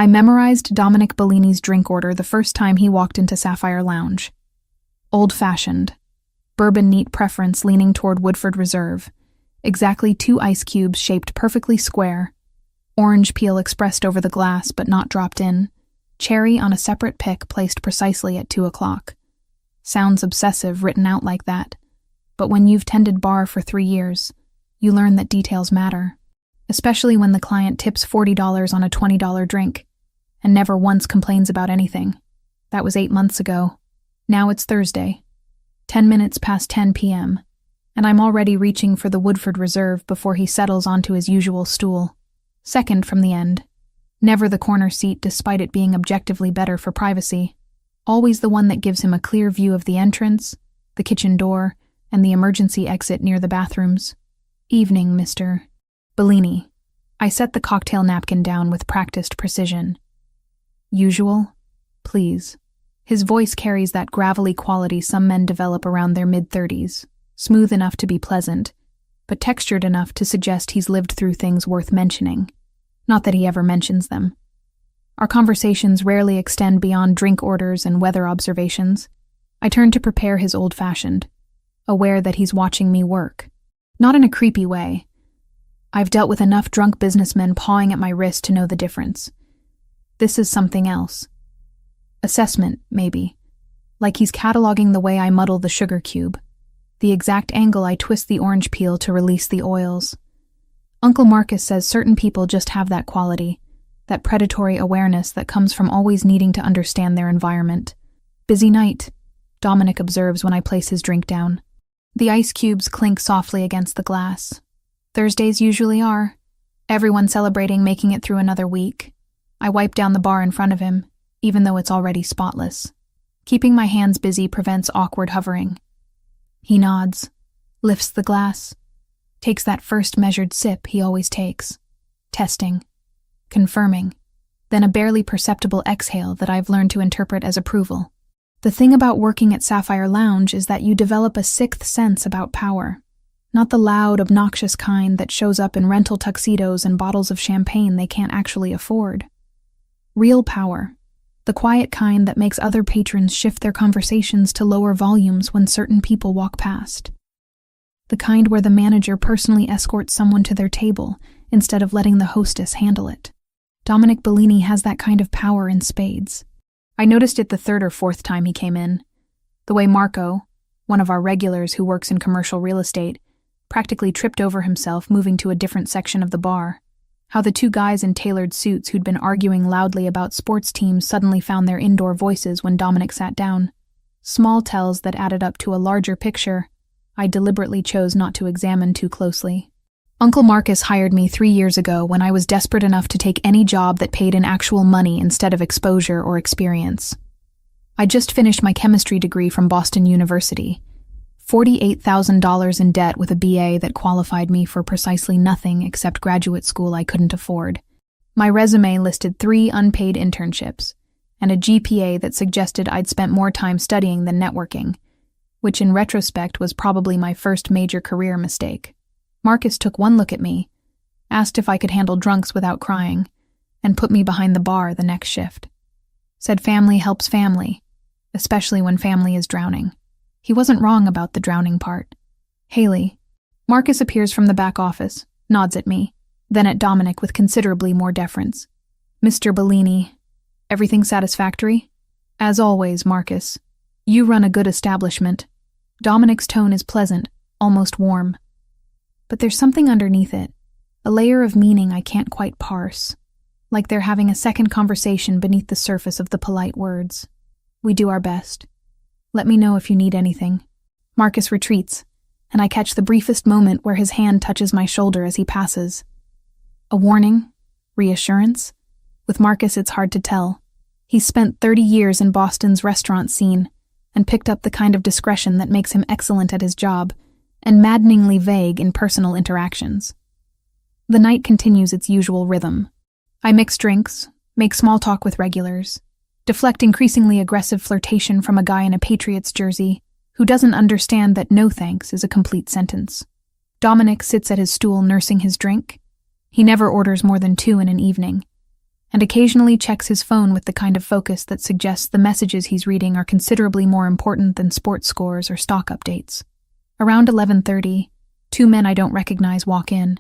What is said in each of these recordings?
I memorized Dominic Bellini's drink order the first time he walked into Sapphire Lounge. Old-fashioned. Bourbon neat preference leaning toward Woodford Reserve. Exactly 2 ice cubes shaped perfectly square. Orange peel expressed over the glass but not dropped in. Cherry on a separate pick placed precisely at 2 o'clock. Sounds obsessive written out like that. But when you've tended bar for 3 years, you learn that details matter. Especially when the client tips $40 on a $20 drink, and never once complains about anything. That was 8 months ago. Now it's Thursday, 10 minutes past 10 p.m., and I'm already reaching for the Woodford Reserve before he settles onto his usual stool. Second from the end. Never the corner seat despite it being objectively better for privacy. Always the one that gives him a clear view of the entrance, the kitchen door, and the emergency exit near the bathrooms. Evening, Mr. Bellini. I set the cocktail napkin down with practiced precision. Usual? Please. His voice carries that gravelly quality some men develop around their mid-30s, smooth enough to be pleasant, but textured enough to suggest he's lived through things worth mentioning. Not that he ever mentions them. Our conversations rarely extend beyond drink orders and weather observations. I turn to prepare his old-fashioned, aware that he's watching me work. Not in a creepy way. I've dealt with enough drunk businessmen pawing at my wrist to know the difference. This is something else. Assessment, maybe. Like he's cataloging the way I muddle the sugar cube, the exact angle I twist the orange peel to release the oils. Uncle Marcus says certain people just have that quality, that predatory awareness that comes from always needing to understand their environment. Busy night, Dominic observes when I place his drink down. The ice cubes clink softly against the glass. Thursdays usually are. Everyone celebrating making it through another week. I wipe down the bar in front of him, even though it's already spotless. Keeping my hands busy prevents awkward hovering. He nods, lifts the glass, takes that first measured sip he always takes. Testing. Confirming. Then a barely perceptible exhale that I've learned to interpret as approval. The thing about working at Sapphire Lounge is that you develop a sixth sense about power. Not the loud, obnoxious kind that shows up in rental tuxedos and bottles of champagne they can't actually afford. Real power. The quiet kind that makes other patrons shift their conversations to lower volumes when certain people walk past. The kind where the manager personally escorts someone to their table instead of letting the hostess handle it. Dominic Bellini has that kind of power in spades. I noticed it the 3rd or 4th time he came in. The way Marco, one of our regulars who works in commercial real estate, practically tripped over himself moving to a different section of the bar. How the 2 guys in tailored suits who'd been arguing loudly about sports teams suddenly found their indoor voices when Dominic sat down. Small tells that added up to a larger picture I deliberately chose not to examine too closely. Uncle Marcus hired me 3 years ago when I was desperate enough to take any job that paid in actual money instead of exposure or experience. I just finished my chemistry degree from Boston University, $48,000 in debt with a BA that qualified me for precisely nothing except graduate school I couldn't afford. My resume listed 3 unpaid internships, and a GPA that suggested I'd spent more time studying than networking, which in retrospect was probably my first major career mistake. Marcus took one look at me, asked if I could handle drunks without crying, and put me behind the bar the next shift. Said family helps family, especially when family is drowning. He wasn't wrong about the drowning part. Haley. Marcus appears from the back office, nods at me, then at Dominic with considerably more deference. Mr. Bellini, everything satisfactory? As always, Marcus. You run a good establishment. Dominic's tone is pleasant, almost warm. But there's something underneath it, a layer of meaning I can't quite parse, like they're having a second conversation beneath the surface of the polite words. We do our best. Let me know if you need anything. Marcus retreats, and I catch the briefest moment where his hand touches my shoulder as he passes. A warning? Reassurance? With Marcus, it's hard to tell. He's spent 30 years in Boston's restaurant scene and picked up the kind of discretion that makes him excellent at his job and maddeningly vague in personal interactions. The night continues its usual rhythm. I mix drinks, make small talk with regulars, deflect increasingly aggressive flirtation from a guy in a Patriots jersey who doesn't understand that no thanks is a complete sentence. Dominic sits at his stool nursing his drink. He never orders more than 2 in an evening. and occasionally checks his phone with the kind of focus that suggests the messages he's reading are considerably more important than sports scores or stock updates. Around 11:30, two men I don't recognize walk in.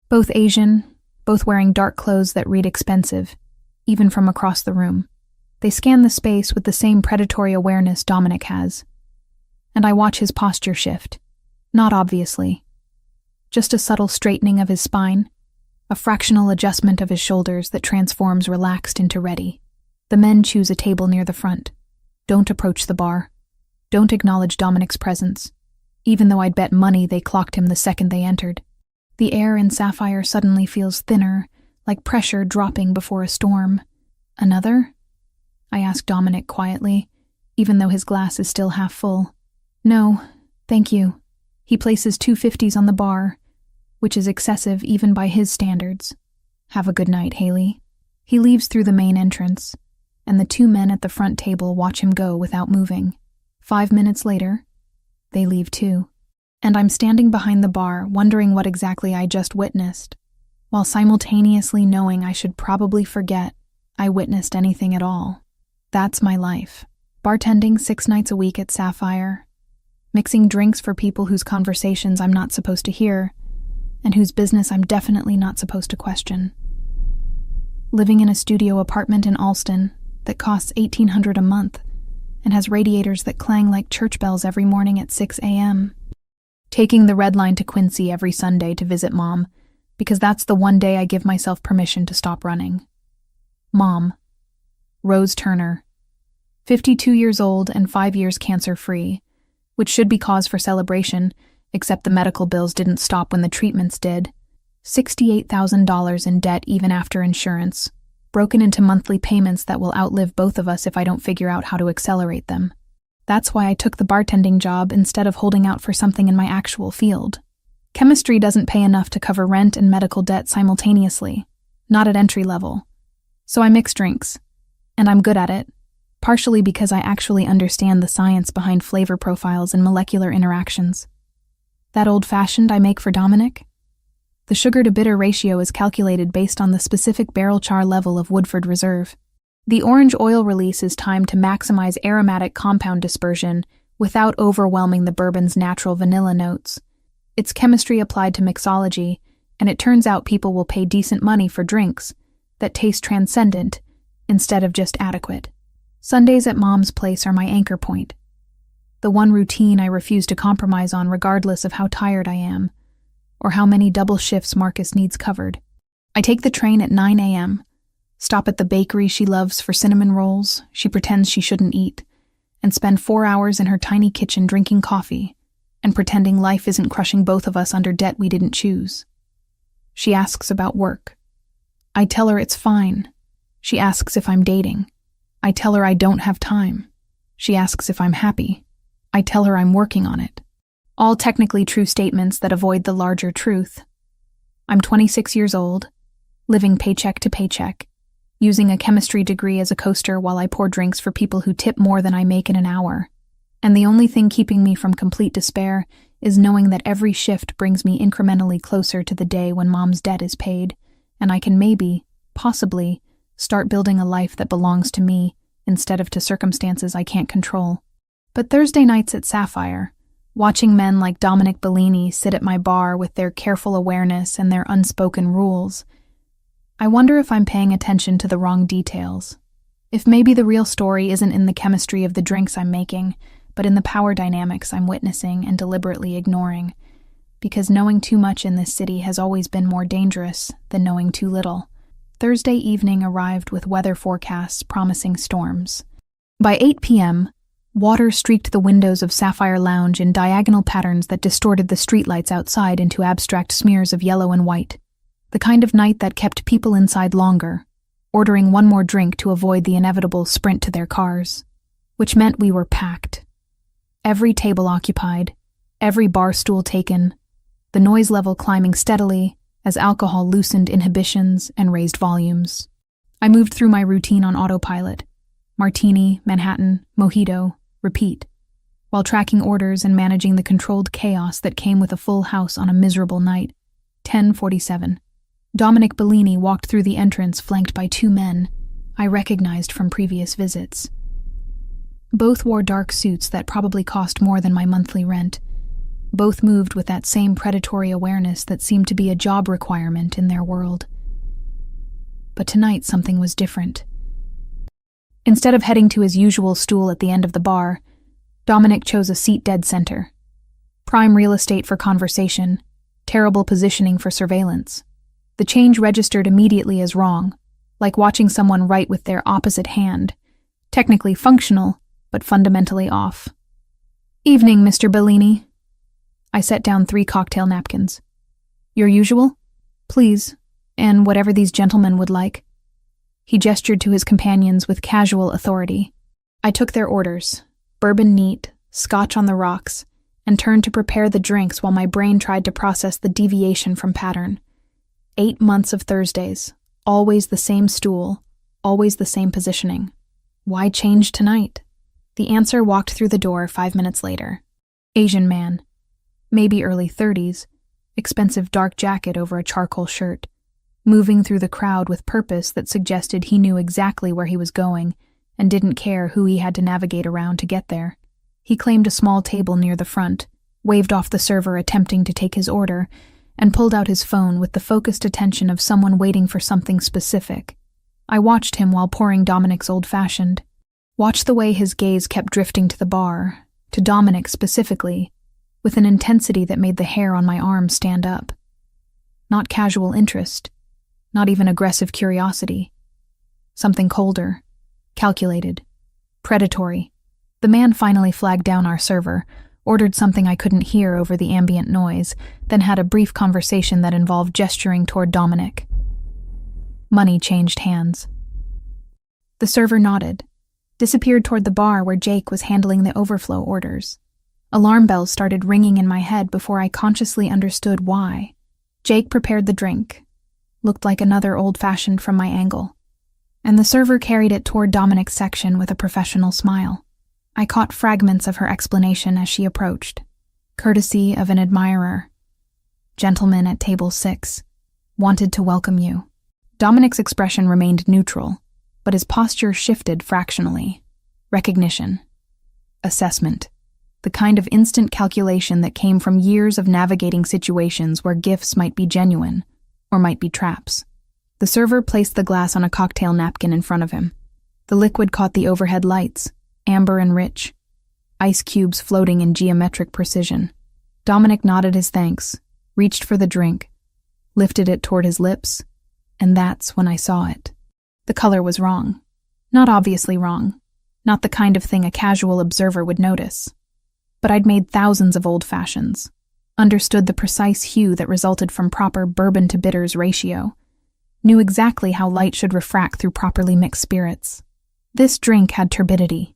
Both Asian, both wearing dark clothes that read expensive, even from across the room. They scan the space with the same predatory awareness Dominic has. And I watch his posture shift. Not obviously. Just a subtle straightening of his spine, a fractional adjustment of his shoulders that transforms relaxed into ready. The men choose a table near the front. Don't approach the bar. Don't acknowledge Dominic's presence, even though I'd bet money they clocked him the second they entered. The air in Sapphire suddenly feels thinner, like pressure dropping before a storm. Another? I ask Dominic quietly, even though his glass is still half full. No, thank you. He places 250s on the bar, which is excessive even by his standards. Have a good night, Haley. He leaves through the main entrance, and the two men at the front table watch him go without moving. 5 minutes later, they leave too. And I'm standing behind the bar, wondering what exactly I just witnessed, while simultaneously knowing I should probably forget I witnessed anything at all. That's my life. Bartending 6 nights a week at Sapphire, mixing drinks for people whose conversations I'm not supposed to hear, and whose business I'm definitely not supposed to question. Living in a studio apartment in Alston that costs $1,800 a month and has radiators that clang like church bells every morning at 6 a.m. Taking the red line to Quincy every Sunday to visit Mom, because that's the one day I give myself permission to stop running. Mom. Rose Turner. 52 years old and 5 years cancer-free, which should be cause for celebration, except the medical bills didn't stop when the treatments did. $68,000 in debt even after insurance, broken into monthly payments that will outlive both of us if I don't figure out how to accelerate them. That's why I took the bartending job instead of holding out for something in my actual field. Chemistry doesn't pay enough to cover rent and medical debt simultaneously, not at entry level. So I mix drinks, and I'm good at it, partially because I actually understand the science behind flavor profiles and molecular interactions. That old-fashioned I make for Dominic? The sugar-to-bitter ratio is calculated based on the specific barrel char level of Woodford Reserve. The orange oil release is timed to maximize aromatic compound dispersion without overwhelming the bourbon's natural vanilla notes. It's chemistry applied to mixology, and it turns out people will pay decent money for drinks that taste transcendent instead of just adequate. Sundays at Mom's place are my anchor point. The one routine I refuse to compromise on regardless of how tired I am, or how many double shifts Marcus needs covered. I take the train at 9 a.m., stop at the bakery she loves for cinnamon rolls she pretends she shouldn't eat, and spend 4 hours in her tiny kitchen drinking coffee and pretending life isn't crushing both of us under debt we didn't choose. She asks about work. I tell her it's fine. She asks if I'm dating. I tell her I don't have time. She asks if I'm happy. I tell her I'm working on it. All technically true statements that avoid the larger truth. I'm 26 years old, living paycheck to paycheck, using a chemistry degree as a coaster while I pour drinks for people who tip more than I make in an hour. And the only thing keeping me from complete despair is knowing that every shift brings me incrementally closer to the day when Mom's debt is paid, and I can maybe, possibly, start building a life that belongs to me instead of to circumstances I can't control. But Thursday nights at Sapphire, watching men like Dominic Bellini sit at my bar with their careful awareness and their unspoken rules, I wonder if I'm paying attention to the wrong details. If maybe the real story isn't in the chemistry of the drinks I'm making, but in the power dynamics I'm witnessing and deliberately ignoring, because knowing too much in this city has always been more dangerous than knowing too little. Thursday evening arrived with weather forecasts promising storms. By 8 p.m., water streaked the windows of Sapphire Lounge in diagonal patterns that distorted the streetlights outside into abstract smears of yellow and white. The kind of night that kept people inside longer, ordering one more drink to avoid the inevitable sprint to their cars, which meant we were packed. Every table occupied, every bar stool taken, the noise level climbing steadily as alcohol loosened inhibitions and raised volumes. I moved through my routine on autopilot. Martini, Manhattan, mojito, repeat, while tracking orders and managing the controlled chaos that came with a full house on a miserable night. 10:47. Dominic Bellini walked through the entrance flanked by two men I recognized from previous visits. Both wore dark suits that probably cost more than my monthly rent. Both moved with that same predatory awareness that seemed to be a job requirement in their world. But tonight something was different. Instead of heading to his usual stool at the end of the bar, Dominic chose a seat dead center. Prime real estate for conversation, terrible positioning for surveillance. The change registered immediately as wrong, like watching someone write with their opposite hand, technically functional, but fundamentally off. "Evening, Mr. Bellini." I set down 3 cocktail napkins. "Your usual?" "Please, and whatever these gentlemen would like." He gestured to his companions with casual authority. I took their orders, bourbon neat, scotch on the rocks, and turned to prepare the drinks while my brain tried to process the deviation from pattern. 8 months of Thursdays, always the same stool, always the same positioning. Why change tonight? The answer walked through the door 5 minutes later. Asian man, maybe early 30s, expensive dark jacket over a charcoal shirt, moving through the crowd with purpose that suggested he knew exactly where he was going and didn't care who he had to navigate around to get there. He claimed a small table near the front, waved off the server attempting to take his order, and pulled out his phone with the focused attention of someone waiting for something specific. I watched him while pouring Dominic's old-fashioned. Watched the way his gaze kept drifting to the bar, to Dominic specifically, with an intensity that made the hair on my arm stand up. Not casual interest, not even aggressive curiosity. Something colder, calculated, predatory. The man finally flagged down our server, ordered something I couldn't hear over the ambient noise, then had a brief conversation that involved gesturing toward Dominic. Money changed hands. The server nodded, disappeared toward the bar where Jake was handling the overflow orders. Alarm bells started ringing in my head before I consciously understood why. Jake prepared the drink. Looked like another old-fashioned from my angle. And the server carried it toward Dominic's section with a professional smile. I caught fragments of her explanation as she approached. Courtesy of an admirer. Gentleman at table 6. Wanted to welcome you. Dominic's expression remained neutral, but his posture shifted fractionally. Recognition. Assessment. The kind of instant calculation that came from years of navigating situations where gifts might be genuine, or might be traps. The server placed the glass on a cocktail napkin in front of him. The liquid caught the overhead lights, amber and rich, ice cubes floating in geometric precision. Dominic nodded his thanks, reached for the drink, lifted it toward his lips, and that's when I saw it. The color was wrong. Not obviously wrong. Not the kind of thing a casual observer would notice. But I'd made thousands of old fashions, understood the precise hue that resulted from proper bourbon to bitters ratio, knew exactly how light should refract through properly mixed spirits. This drink had turbidity.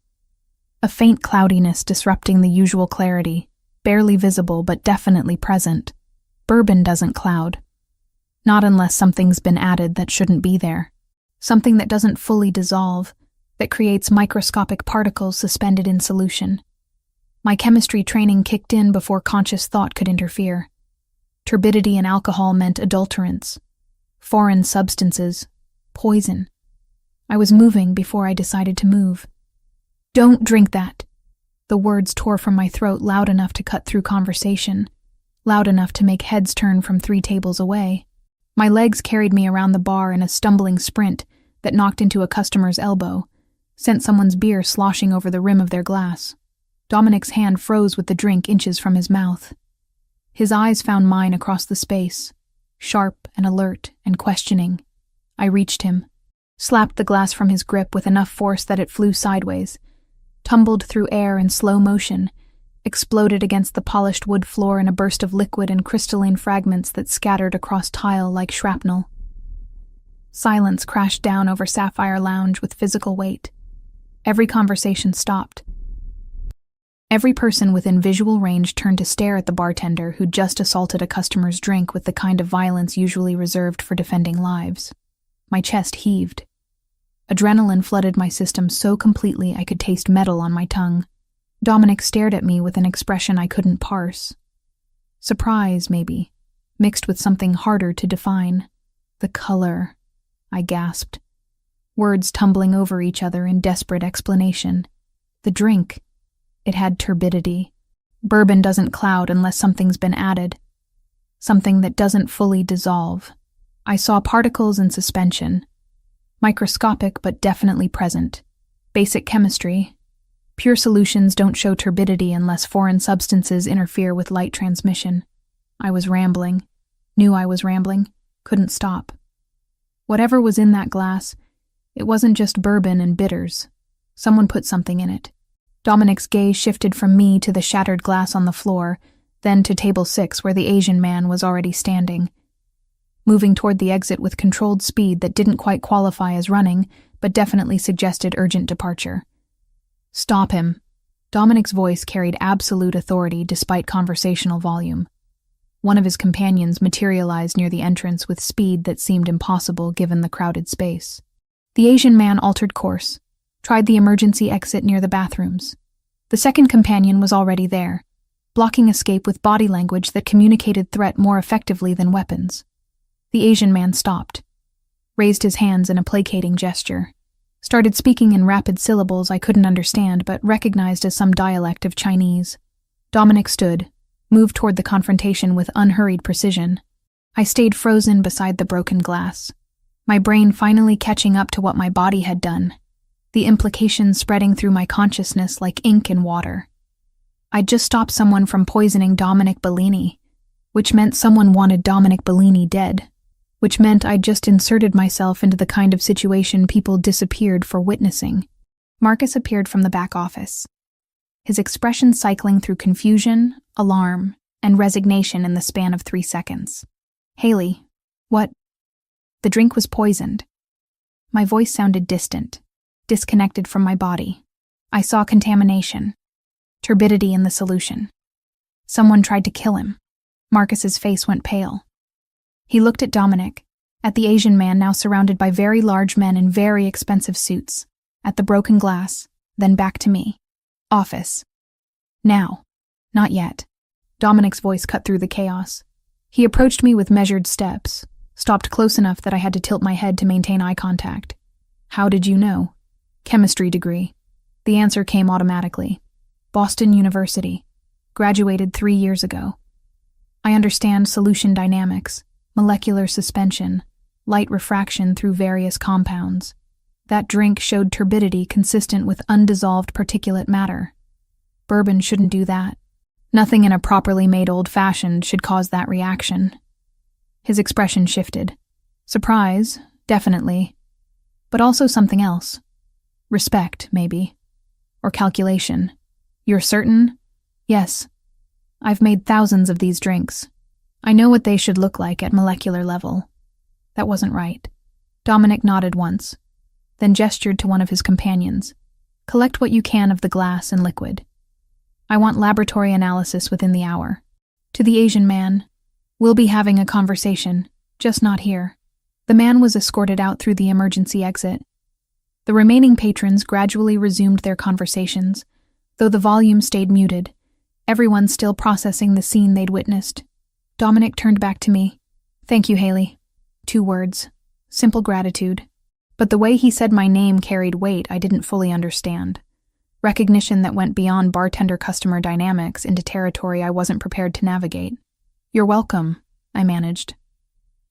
A faint cloudiness disrupting the usual clarity, barely visible but definitely present. Bourbon doesn't cloud. Not unless something's been added that shouldn't be there. Something that doesn't fully dissolve, that creates microscopic particles suspended in solution. My chemistry training kicked in before conscious thought could interfere. Turbidity in alcohol meant adulterants, foreign substances, poison. I was moving before I decided to move. "Don't drink that." The words tore from my throat loud enough to cut through conversation, loud enough to make heads turn from 3 tables away. My legs carried me around the bar in a stumbling sprint that knocked into a customer's elbow, sent someone's beer sloshing over the rim of their glass. Dominic's hand froze with the drink inches from his mouth. His eyes found mine across the space, sharp and alert and questioning. I reached him, slapped the glass from his grip with enough force that it flew sideways, tumbled through air in slow motion, exploded against the polished wood floor in a burst of liquid and crystalline fragments that scattered across tile like shrapnel. Silence crashed down over Sapphire Lounge with physical weight. Every conversation stopped. Every person within visual range turned to stare at the bartender who'd just assaulted a customer's drink with the kind of violence usually reserved for defending lives. My chest heaved. Adrenaline flooded my system so completely I could taste metal on my tongue. Dominic stared at me with an expression I couldn't parse. Surprise, maybe, mixed with something harder to define. The color, I gasped, words tumbling over each other in desperate explanation. The drink. It had turbidity. Bourbon doesn't cloud unless something's been added. Something that doesn't fully dissolve. I saw particles in suspension. Microscopic but definitely present. Basic chemistry. Pure solutions don't show turbidity unless foreign substances interfere with light transmission. I was rambling. Knew I was rambling. Couldn't stop. Whatever was in that glass, it wasn't just bourbon and bitters. Someone put something in it. Dominic's gaze shifted from me to the shattered glass on the floor, then to table 6 where the Asian man was already standing. Moving toward the exit with controlled speed that didn't quite qualify as running, but definitely suggested urgent departure. Stop him. Dominic's voice carried absolute authority despite conversational volume. One of his companions materialized near the entrance with speed that seemed impossible given the crowded space. The Asian man altered course, tried the emergency exit near the bathrooms. The second companion was already there, blocking escape with body language that communicated threat more effectively than weapons. The Asian man stopped, raised his hands in a placating gesture, started speaking in rapid syllables I couldn't understand but recognized as some dialect of Chinese. Dominic stood, moved toward the confrontation with unhurried precision. I stayed frozen beside the broken glass, my brain finally catching up to what my body had done, the implications spreading through my consciousness like ink in water. I'd just stopped someone from poisoning Dominic Bellini, which meant someone wanted Dominic Bellini dead, which meant I'd just inserted myself into the kind of situation people disappeared for witnessing. Marcus appeared from the back office, his expression cycling through confusion, alarm, and resignation in the span of 3 seconds. Haley, what? The drink was poisoned. My voice sounded distant, disconnected from my body. I saw contamination, turbidity in the solution. Someone tried to kill him. Marcus's face went pale. He looked at Dominic, at the Asian man now surrounded by very large men in very expensive suits, at the broken glass, then back to me. Office. Now. Not yet. Dominic's voice cut through the chaos. He approached me with measured steps, stopped close enough that I had to tilt my head to maintain eye contact. How did you know? Chemistry degree. The answer came automatically. Boston University. Graduated 3 years ago. I understand solution dynamics, molecular suspension, light refraction through various compounds. That drink showed turbidity consistent with undissolved particulate matter. Bourbon shouldn't do that. Nothing in a properly made old-fashioned should cause that reaction. His expression shifted. Surprise, definitely. But also something else. Respect, maybe. Or calculation. You're certain? Yes. I've made thousands of these drinks. I know what they should look like at molecular level. That wasn't right. Dominic nodded once, then gestured to one of his companions. Collect what you can of the glass and liquid. I want laboratory analysis within the hour. To the Asian man, we'll be having a conversation, just not here. The man was escorted out through the emergency exit. The remaining patrons gradually resumed their conversations, though the volume stayed muted, everyone still processing the scene they'd witnessed. Dominic turned back to me. Thank you, Haley. 2 words. Simple gratitude. But the way he said my name carried weight I didn't fully understand. Recognition that went beyond bartender-customer dynamics into territory I wasn't prepared to navigate. You're welcome, I managed.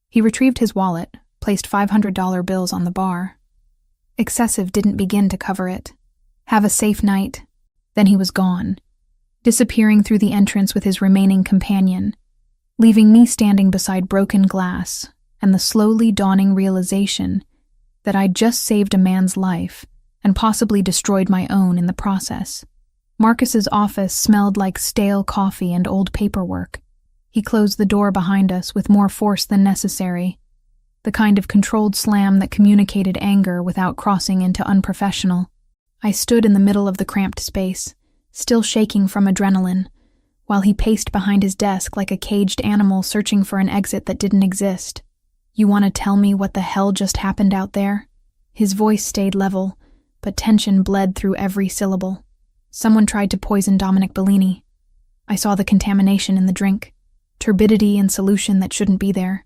He retrieved his wallet, placed $500 bills on the bar. Excessive didn't begin to cover it. Have a safe night. Then he was gone, disappearing through the entrance with his remaining companion, leaving me standing beside broken glass and the slowly dawning realization that I'd just saved a man's life and possibly destroyed my own in the process. Marcus's office smelled like stale coffee and old paperwork. He closed the door behind us with more force than necessary, the kind of controlled slam that communicated anger without crossing into unprofessional. I stood in the middle of the cramped space, still shaking from adrenaline, while he paced behind his desk like a caged animal searching for an exit that didn't exist. You want to tell me what the hell just happened out there? His voice stayed level, but tension bled through every syllable. Someone tried to poison Dominic Bellini. I saw the contamination in the drink, turbidity in solution that shouldn't be there.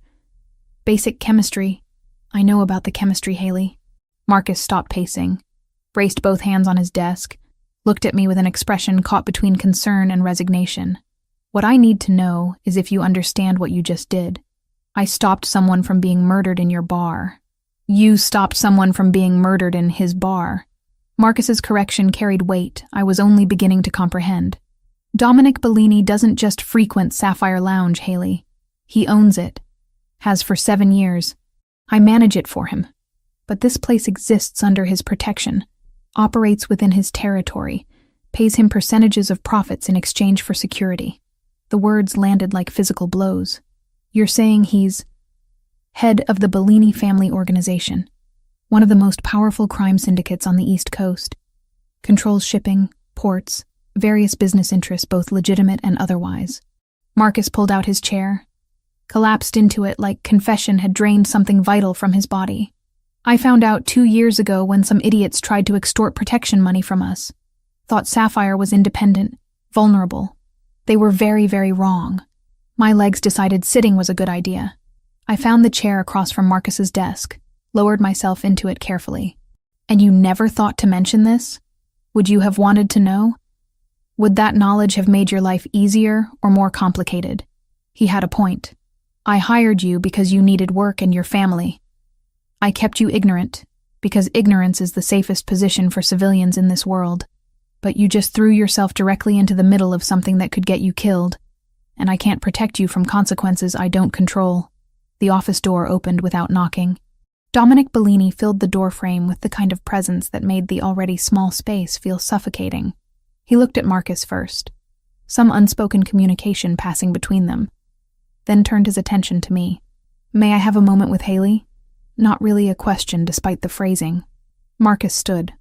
Basic chemistry. I know about the chemistry, Haley. Marcus stopped pacing, braced both hands on his desk, looked at me with an expression caught between concern and resignation. What I need to know is if you understand what you just did. I stopped someone from being murdered in your bar. You stopped someone from being murdered in his bar. Marcus's correction carried weight I was only beginning to comprehend. Dominic Bellini doesn't just frequent Sapphire Lounge, Haley. He owns it. Has for 7 years. I manage it for him. But this place exists under his protection, operates within his territory, pays him percentages of profits in exchange for security. The words landed like physical blows. You're saying he's head of the Bellini family organization, one of the most powerful crime syndicates on the East Coast. Controls shipping, ports, various business interests, both legitimate and otherwise. Marcus pulled out his chair, collapsed into it like confession had drained something vital from his body. I found out 2 years ago when some idiots tried to extort protection money from us. Thought Sapphire was independent, vulnerable. They were very, very wrong. My legs decided sitting was a good idea. I found the chair across from Marcus's desk, lowered myself into it carefully. And you never thought to mention this? Would you have wanted to know? Would that knowledge have made your life easier or more complicated? He had a point. I hired you because you needed work and your family. I kept you ignorant, because ignorance is the safest position for civilians in this world. But you just threw yourself directly into the middle of something that could get you killed, and I can't protect you from consequences I don't control. The office door opened without knocking. Dominic Bellini filled the doorframe with the kind of presence that made the already small space feel suffocating. He looked at Marcus first, some unspoken communication passing between them, then turned his attention to me. May I have a moment with Haley? Not really a question despite the phrasing. Marcus stood.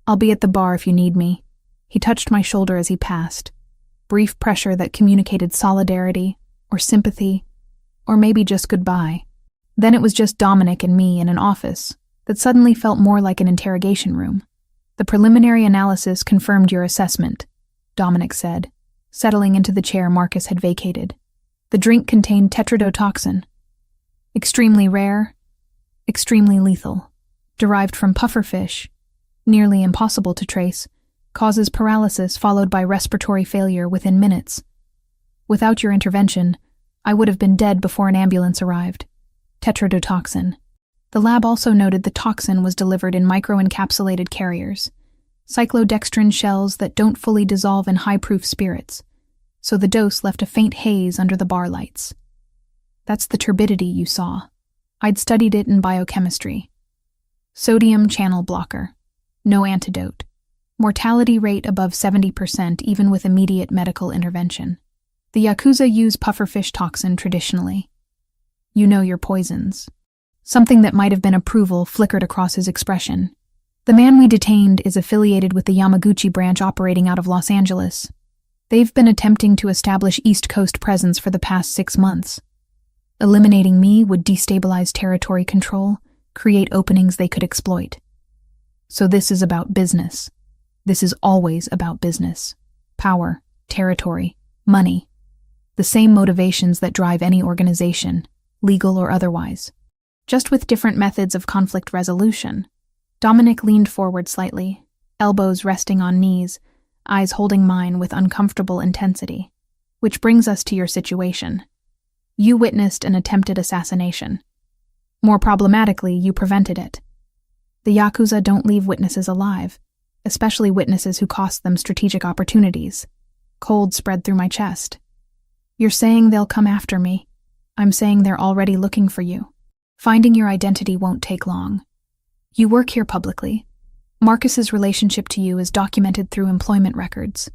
I'll be at the bar if you need me. He touched my shoulder as he passed. Brief pressure that communicated solidarity, or sympathy, or maybe just goodbye. Then it was just Dominic and me in an office that suddenly felt more like an interrogation room. The preliminary analysis confirmed your assessment, Dominic said, settling into the chair Marcus had vacated. The drink contained tetrodotoxin. Extremely rare, extremely lethal. Derived from pufferfish, nearly impossible to trace, causes paralysis followed by respiratory failure within minutes. Without your intervention, I would have been dead before an ambulance arrived. Tetrodotoxin. The lab also noted the toxin was delivered in microencapsulated carriers, cyclodextrin shells that don't fully dissolve in high-proof spirits, so the dose left a faint haze under the bar lights. That's the turbidity you saw. I'd studied it in biochemistry. Sodium channel blocker. No antidote. Mortality rate above 70% even with immediate medical intervention. The Yakuza use pufferfish toxin traditionally. You know your poisons. Something that might have been approval flickered across his expression. The man we detained is affiliated with the Yamaguchi branch operating out of Los Angeles. They've been attempting to establish East Coast presence for the past 6 months. Eliminating me would destabilize territory control, create openings they could exploit. So this is about business. This is always about business. Power, territory, money. The same motivations that drive any organization, legal or otherwise. Just with different methods of conflict resolution. Dominic leaned forward slightly, elbows resting on knees, eyes holding mine with uncomfortable intensity. Which brings us to your situation. You witnessed an attempted assassination. More problematically, you prevented it. The Yakuza don't leave witnesses alive, especially witnesses who cost them strategic opportunities. Cold spread through my chest. You're saying they'll come after me. I'm saying they're already looking for you. Finding your identity won't take long. You work here publicly. Marcus's relationship to you is documented through employment records.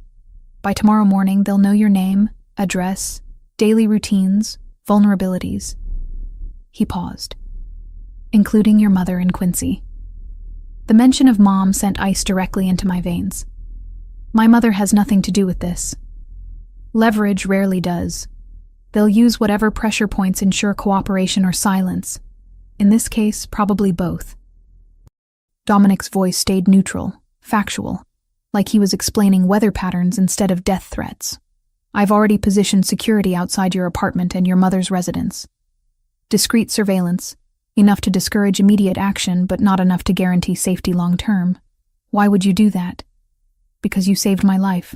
By tomorrow morning, they'll know your name, address, daily routines, vulnerabilities. He paused. Including your mother and Quincy. The mention of Mom sent ice directly into my veins. My mother has nothing to do with this. Leverage rarely does. They'll use whatever pressure points ensure cooperation or silence. In this case, probably both. Dominic's voice stayed neutral, factual, like he was explaining weather patterns instead of death threats. I've already positioned security outside your apartment and your mother's residence. Discreet surveillance, enough to discourage immediate action but not enough to guarantee safety long term. Why would you do that? Because you saved my life.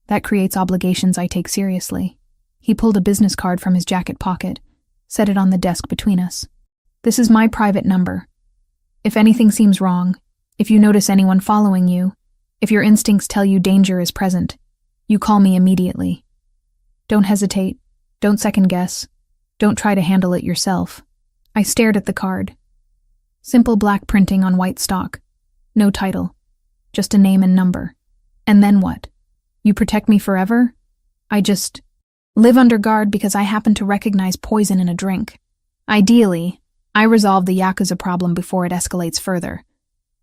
That creates obligations I take seriously. He pulled a business card from his jacket pocket, set it on the desk between us. This is my private number. If anything seems wrong, if you notice anyone following you, if your instincts tell you danger is present, you call me immediately. Don't hesitate. Don't second guess. Don't try to handle it yourself. I stared at the card. Simple black printing on white stock. No title. Just a name and number. And then what? You protect me forever? I just live under guard because I happen to recognize poison in a drink. Ideally, I resolve the Yakuza problem before it escalates further.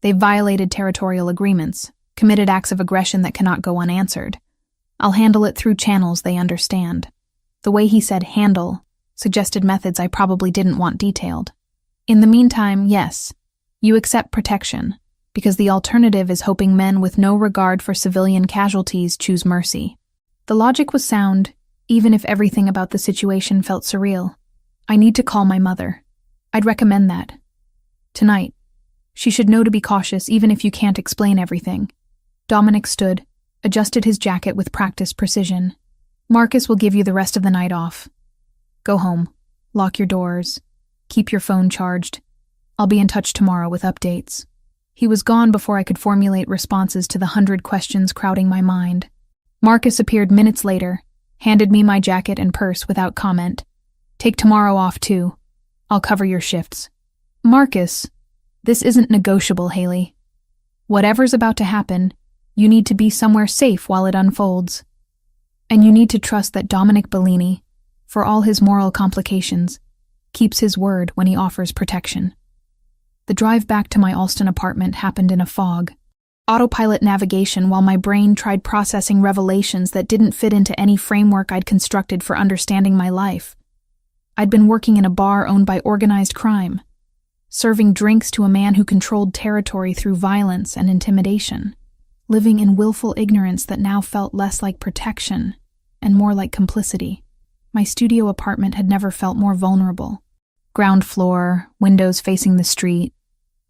They've violated territorial agreements, committed acts of aggression that cannot go unanswered. I'll handle it through channels they understand. The way he said handle suggested methods I probably didn't want detailed. In the meantime, yes, you accept protection, because the alternative is hoping men with no regard for civilian casualties choose mercy. The logic was sound, even if everything about the situation felt surreal. I need to call my mother. I'd recommend that. Tonight. She should know to be cautious even if you can't explain everything. Dominic stood, adjusted his jacket with practiced precision. Marcus will give you the rest of the night off. Go home. Lock your doors. Keep your phone charged. I'll be in touch tomorrow with updates. He was gone before I could formulate responses to the 100 questions crowding my mind. Marcus appeared minutes later, handed me my jacket and purse without comment. Take tomorrow off, too. I'll cover your shifts. Marcus, this isn't negotiable, Haley. Whatever's about to happen, you need to be somewhere safe while it unfolds. And you need to trust that Dominic Bellini, for all his moral complications, keeps his word when he offers protection. The drive back to my Alston apartment happened in a fog. Autopilot navigation while my brain tried processing revelations that didn't fit into any framework I'd constructed for understanding my life. I'd been working in a bar owned by organized crime, serving drinks to a man who controlled territory through violence and intimidation, living in willful ignorance that now felt less like protection and more like complicity. My studio apartment had never felt more vulnerable. Ground floor, windows facing the street,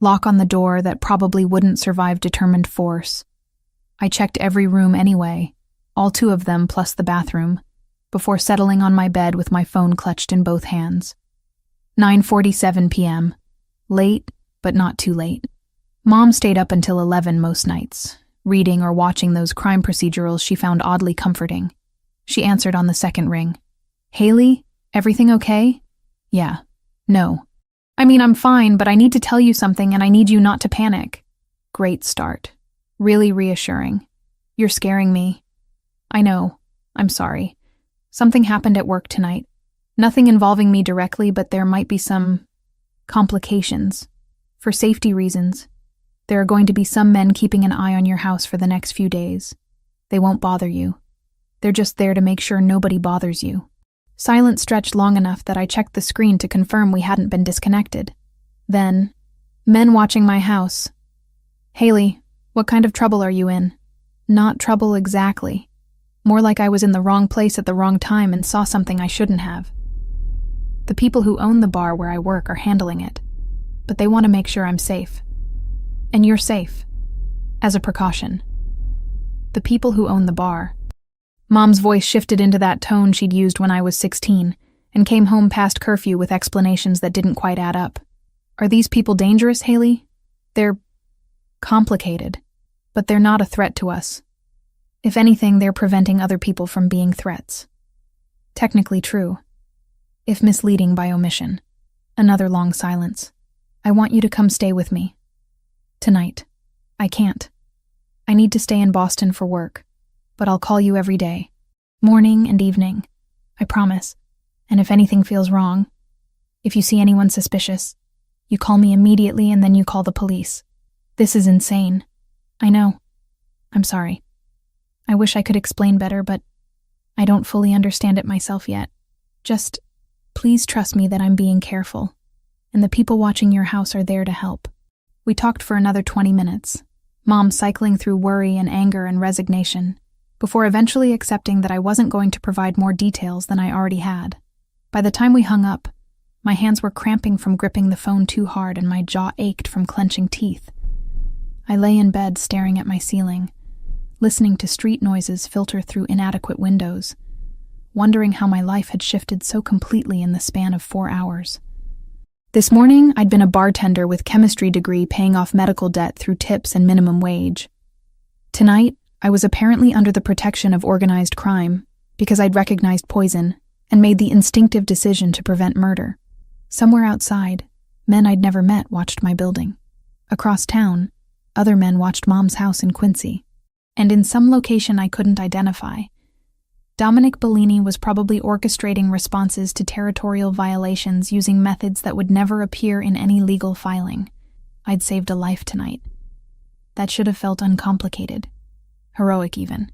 lock on the door that probably wouldn't survive determined force. I checked every room anyway, all 2 of them plus the bathroom, before settling on my bed with my phone clutched in both hands. 9:47 p.m. Late, but not too late. Mom stayed up until 11 most nights, reading or watching those crime procedurals she found oddly comforting. She answered on the second ring. Haley, everything okay? Yeah. No. I mean, I'm fine, but I need to tell you something and I need you not to panic. Great start. Really reassuring. You're scaring me. I know. I'm sorry. Something happened at work tonight. Nothing involving me directly, but there might be some complications. For safety reasons, there are going to be some men keeping an eye on your house for the next few days. They won't bother you. They're just there to make sure nobody bothers you. Silence stretched long enough that I checked the screen to confirm we hadn't been disconnected. Then, men watching my house. Haley, what kind of trouble are you in? Not trouble exactly. More like I was in the wrong place at the wrong time and saw something I shouldn't have. The people who own the bar where I work are handling it, but they want to make sure I'm safe. And you're safe. As a precaution. The people who own the bar. Mom's voice shifted into that tone she'd used when I was 16, and came home past curfew with explanations that didn't quite add up. Are these people dangerous, Haley? They're complicated, but they're not a threat to us. If anything, they're preventing other people from being threats. Technically true, if misleading by omission. Another long silence. I want you to come stay with me. Tonight. I can't. I need to stay in Boston for work, but I'll call you every day. Morning and evening. I promise. And if anything feels wrong, if you see anyone suspicious, you call me immediately and then you call the police. This is insane. I know. I'm sorry. I wish I could explain better, but I don't fully understand it myself yet. Just, please trust me that I'm being careful, and the people watching your house are there to help. We talked for another 20 minutes, Mom cycling through worry and anger and resignation, before eventually accepting that I wasn't going to provide more details than I already had. By the time we hung up, My hands were cramping from gripping the phone too hard and my jaw ached from clenching teeth. I lay in bed staring at my ceiling, listening to street noises filter through inadequate windows, wondering how my life had shifted so completely in the span of 4 hours. This morning, I'd been a bartender with chemistry degree paying off medical debt through tips and minimum wage. Tonight, I was apparently under the protection of organized crime because I'd recognized poison and made the instinctive decision to prevent murder. Somewhere outside, men I'd never met watched my building. Across town, other men watched Mom's house in Quincy. And in some location I couldn't identify, Dominic Bellini was probably orchestrating responses to territorial violations using methods that would never appear in any legal filing. I'd saved a life tonight. That should have felt uncomplicated. Heroic even.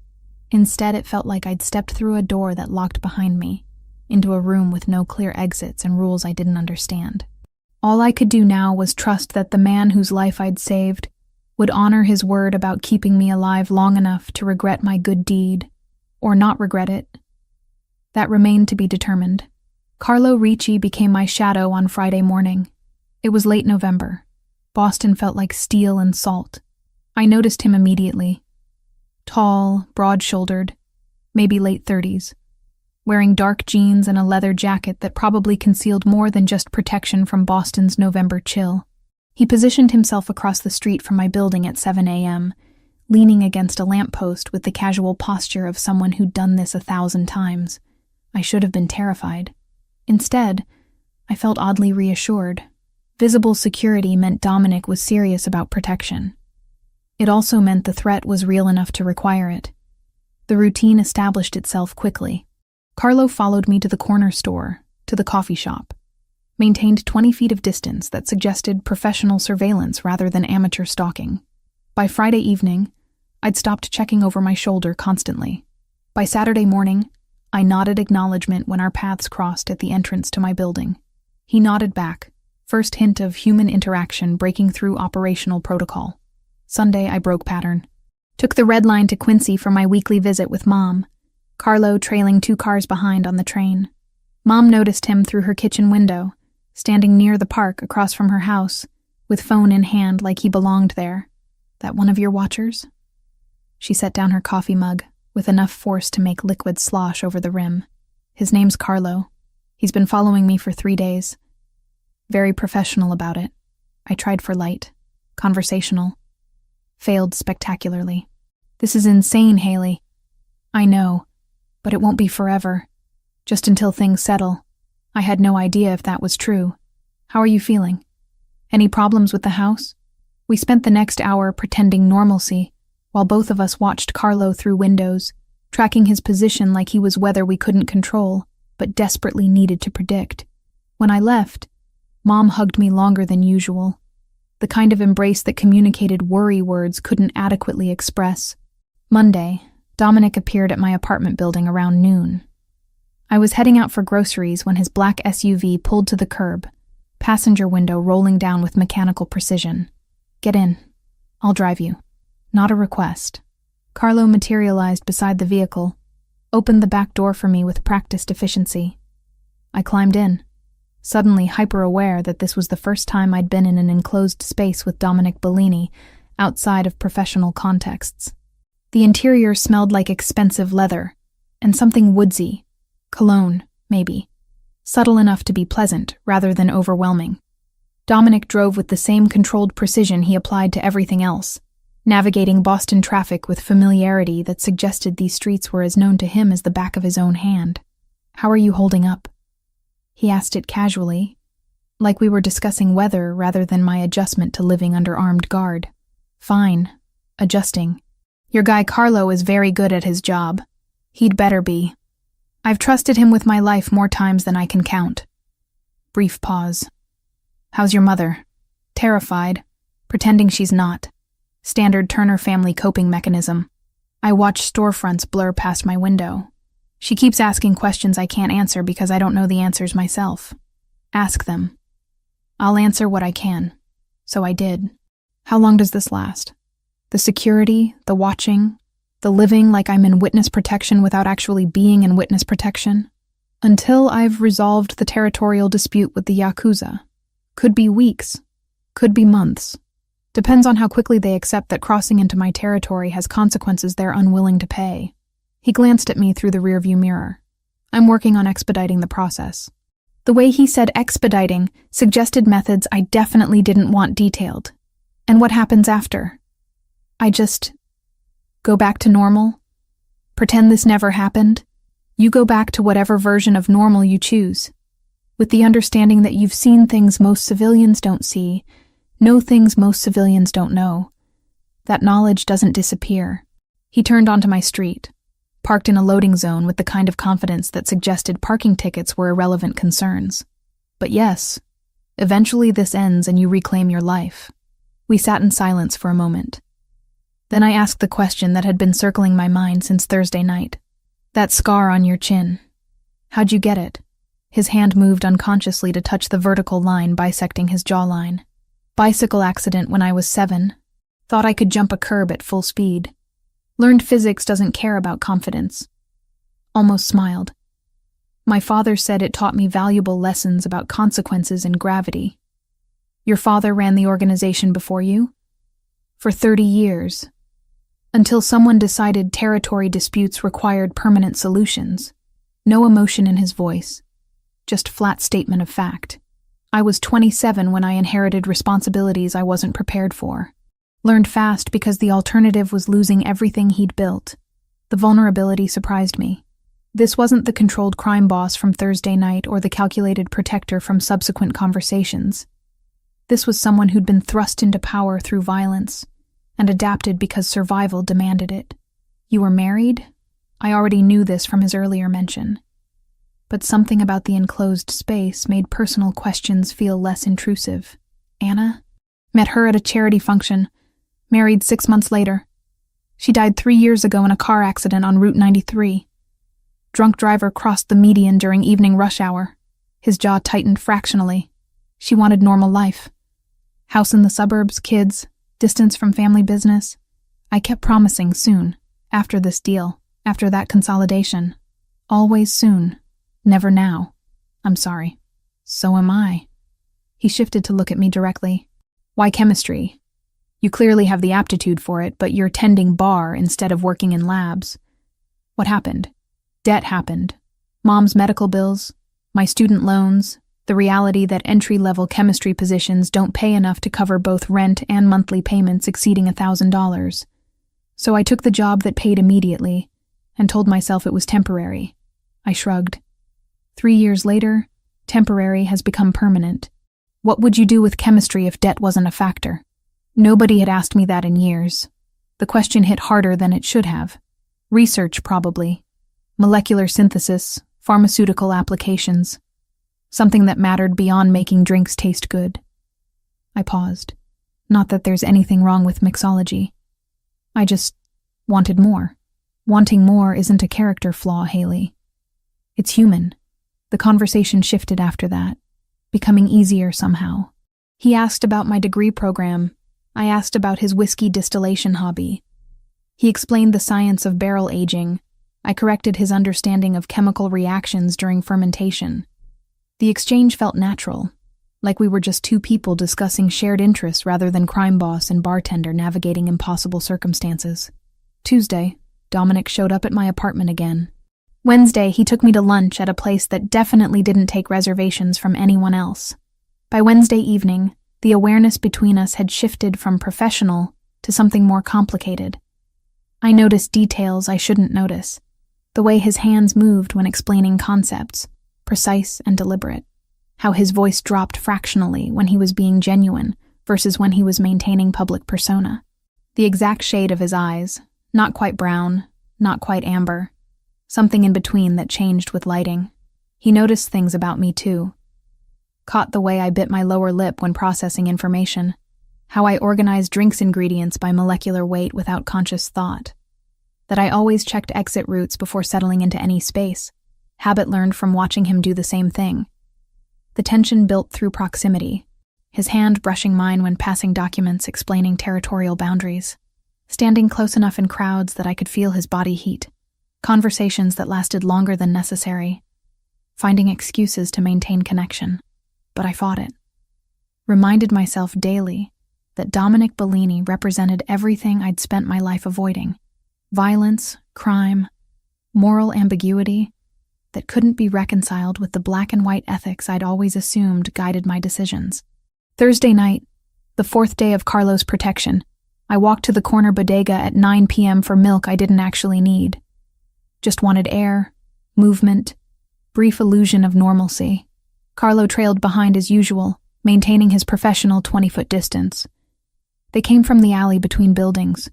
Instead, it felt like I'd stepped through a door that locked behind me, into a room with no clear exits and rules I didn't understand. All I could do now was trust that the man whose life I'd saved would honor his word about keeping me alive long enough to regret my good deed, or not regret it. That remained to be determined. Carlo Ricci became my shadow on Friday morning. It was late November. Boston felt like steel and salt. I noticed him immediately. Tall, broad-shouldered, maybe late 30s, wearing dark jeans and a leather jacket that probably concealed more than just protection from Boston's November chill. He positioned himself across the street from my building at 7 a.m., leaning against a lamppost with the casual posture of someone who'd done this 1,000 times. I should have been terrified. Instead, I felt oddly reassured. Visible security meant Dominic was serious about protection. It also meant the threat was real enough to require it. The routine established itself quickly. Carlo followed me to the corner store, to the coffee shop, maintained 20 feet of distance that suggested professional surveillance rather than amateur stalking. By Friday evening, I'd stopped checking over my shoulder constantly. By Saturday morning, I nodded acknowledgement when our paths crossed at the entrance to my building. He nodded back, first hint of human interaction breaking through operational protocol. Sunday, I broke pattern. Took the red line to Quincy for my weekly visit with Mom, Carlo trailing 2 cars behind on the train. Mom noticed him through her kitchen window, standing near the park across from her house, with phone in hand like he belonged there. That one of your watchers? She set down her coffee mug, with enough force to make liquid slosh over the rim. His name's Carlo. He's been following me for 3 days. Very professional about it. I tried for light, conversational. Failed spectacularly. This is insane, Haley. I know, but it won't be forever. Just until things settle. I had no idea if that was true. How are you feeling? Any problems with the house? We spent the next hour pretending normalcy, while both of us watched Carlo through windows, tracking his position like he was weather we couldn't control, but desperately needed to predict. When I left, Mom hugged me longer than usual, the kind of embrace that communicated worry words couldn't adequately express. Monday, Dominic appeared at my apartment building around noon. I was heading out for groceries when his black SUV pulled to the curb, passenger window rolling down with mechanical precision. Get in. I'll drive you. Not a request. Carlo materialized beside the vehicle, opened the back door for me with practiced efficiency. I climbed in, suddenly hyper-aware that this was the first time I'd been in an enclosed space with Dominic Bellini, outside of professional contexts. The interior smelled like expensive leather, and something woodsy. Cologne, maybe. Subtle enough to be pleasant, rather than overwhelming. Dominic drove with the same controlled precision he applied to everything else, navigating Boston traffic with familiarity that suggested these streets were as known to him as the back of his own hand. How are you holding up? He asked it casually, like we were discussing weather rather than my adjustment to living under armed guard. Fine. Adjusting. Your guy Carlo is very good at his job. He'd better be. I've trusted him with my life more times than I can count. Brief pause. How's your mother? Terrified, pretending she's not. Standard Turner family coping mechanism. I watch storefronts blur past my window. She keeps asking questions I can't answer because I don't know the answers myself. Ask them. I'll answer what I can. So I did. How long does this last? The security, the watching, the living like I'm in witness protection without actually being in witness protection? Until I've resolved the territorial dispute with the Yakuza. Could be weeks, could be months. Depends on how quickly they accept that crossing into my territory has consequences they're unwilling to pay. He glanced at me through the rearview mirror. I'm working on expediting the process. The way he said expediting suggested methods I definitely didn't want detailed. And what happens after? I just go back to normal? Pretend this never happened? You go back to whatever version of normal you choose, with the understanding that you've seen things most civilians don't see, know things most civilians don't know. That knowledge doesn't disappear. He turned onto my street, parked in a loading zone with the kind of confidence that suggested parking tickets were irrelevant concerns. But yes, eventually this ends and you reclaim your life. We sat in silence for a moment. Then I asked the question that had been circling my mind since Thursday night. That scar on your chin. How'd you get it? His hand moved unconsciously to touch the vertical line bisecting his jawline. Bicycle accident when I was 7. Thought I could jump a curb at full speed. Learned physics doesn't care about confidence. Almost smiled. My father said it taught me valuable lessons about consequences and gravity. Your father ran the organization before you? For 30 years. Until someone decided territory disputes required permanent solutions. No emotion in his voice. Just flat statement of fact. I was 27 when I inherited responsibilities I wasn't prepared for. Learned fast because the alternative was losing everything he'd built. The vulnerability surprised me. This wasn't the controlled crime boss from Thursday night or the calculated protector from subsequent conversations. This was someone who'd been thrust into power through violence and adapted because survival demanded it. You were married? I already knew this from his earlier mention. But something about the enclosed space made personal questions feel less intrusive. Anna? Met her at a charity function. Married 6 months later. She died 3 years ago in a car accident on Route 93. Drunk driver crossed the median during evening rush hour. His jaw tightened fractionally. She wanted normal life. House in the suburbs, kids, distance from family business. I kept promising soon, after this deal, after that consolidation. Always soon. Never now. I'm sorry. So am I. He shifted to look at me directly. Why chemistry? You clearly have the aptitude for it, but you're tending bar instead of working in labs. What happened? Debt happened. Mom's medical bills, my student loans, the reality that entry-level chemistry positions don't pay enough to cover both rent and monthly payments exceeding $1,000. So I took the job that paid immediately and told myself it was temporary. I shrugged. 3 years later, temporary has become permanent. What would you do with chemistry if debt wasn't a factor? Nobody had asked me that in years. The question hit harder than it should have. Research, probably. Molecular synthesis, pharmaceutical applications. Something that mattered beyond making drinks taste good. I paused. Not that there's anything wrong with mixology. I just wanted more. Wanting more isn't a character flaw, Haley. It's human. The conversation shifted after that, becoming easier somehow. He asked about my degree program. I asked about his whiskey distillation hobby. He explained the science of barrel aging. I corrected his understanding of chemical reactions during fermentation. The exchange felt natural, like we were just two people discussing shared interests rather than crime boss and bartender navigating impossible circumstances. Tuesday, Dominic showed up at my apartment again. Wednesday, he took me to lunch at a place that definitely didn't take reservations from anyone else. By Wednesday evening, the awareness between us had shifted from professional to something more complicated. I noticed details I shouldn't notice. The way his hands moved when explaining concepts, precise and deliberate. How his voice dropped fractionally when he was being genuine versus when he was maintaining public persona. The exact shade of his eyes, not quite brown, not quite amber. Something in between that changed with lighting. He noticed things about me too. Caught the way I bit my lower lip when processing information. How I organized drinks ingredients by molecular weight without conscious thought. That I always checked exit routes before settling into any space. Habit learned from watching him do the same thing. The tension built through proximity. His hand brushing mine when passing documents explaining territorial boundaries. Standing close enough in crowds that I could feel his body heat. Conversations that lasted longer than necessary. finding excuses to maintain connection. But I fought it. Reminded myself daily that Dominic Bellini represented everything I'd spent my life avoiding. Violence, crime, moral ambiguity that couldn't be reconciled with the black and white ethics I'd always assumed guided my decisions. Thursday night, the 4th day of Carlo's protection, I walked to the corner bodega at 9 p.m. for milk I didn't actually need. Just wanted air, movement, brief illusion of normalcy. Carlo trailed behind as usual, maintaining his professional 20-foot distance. They came from the alley between buildings,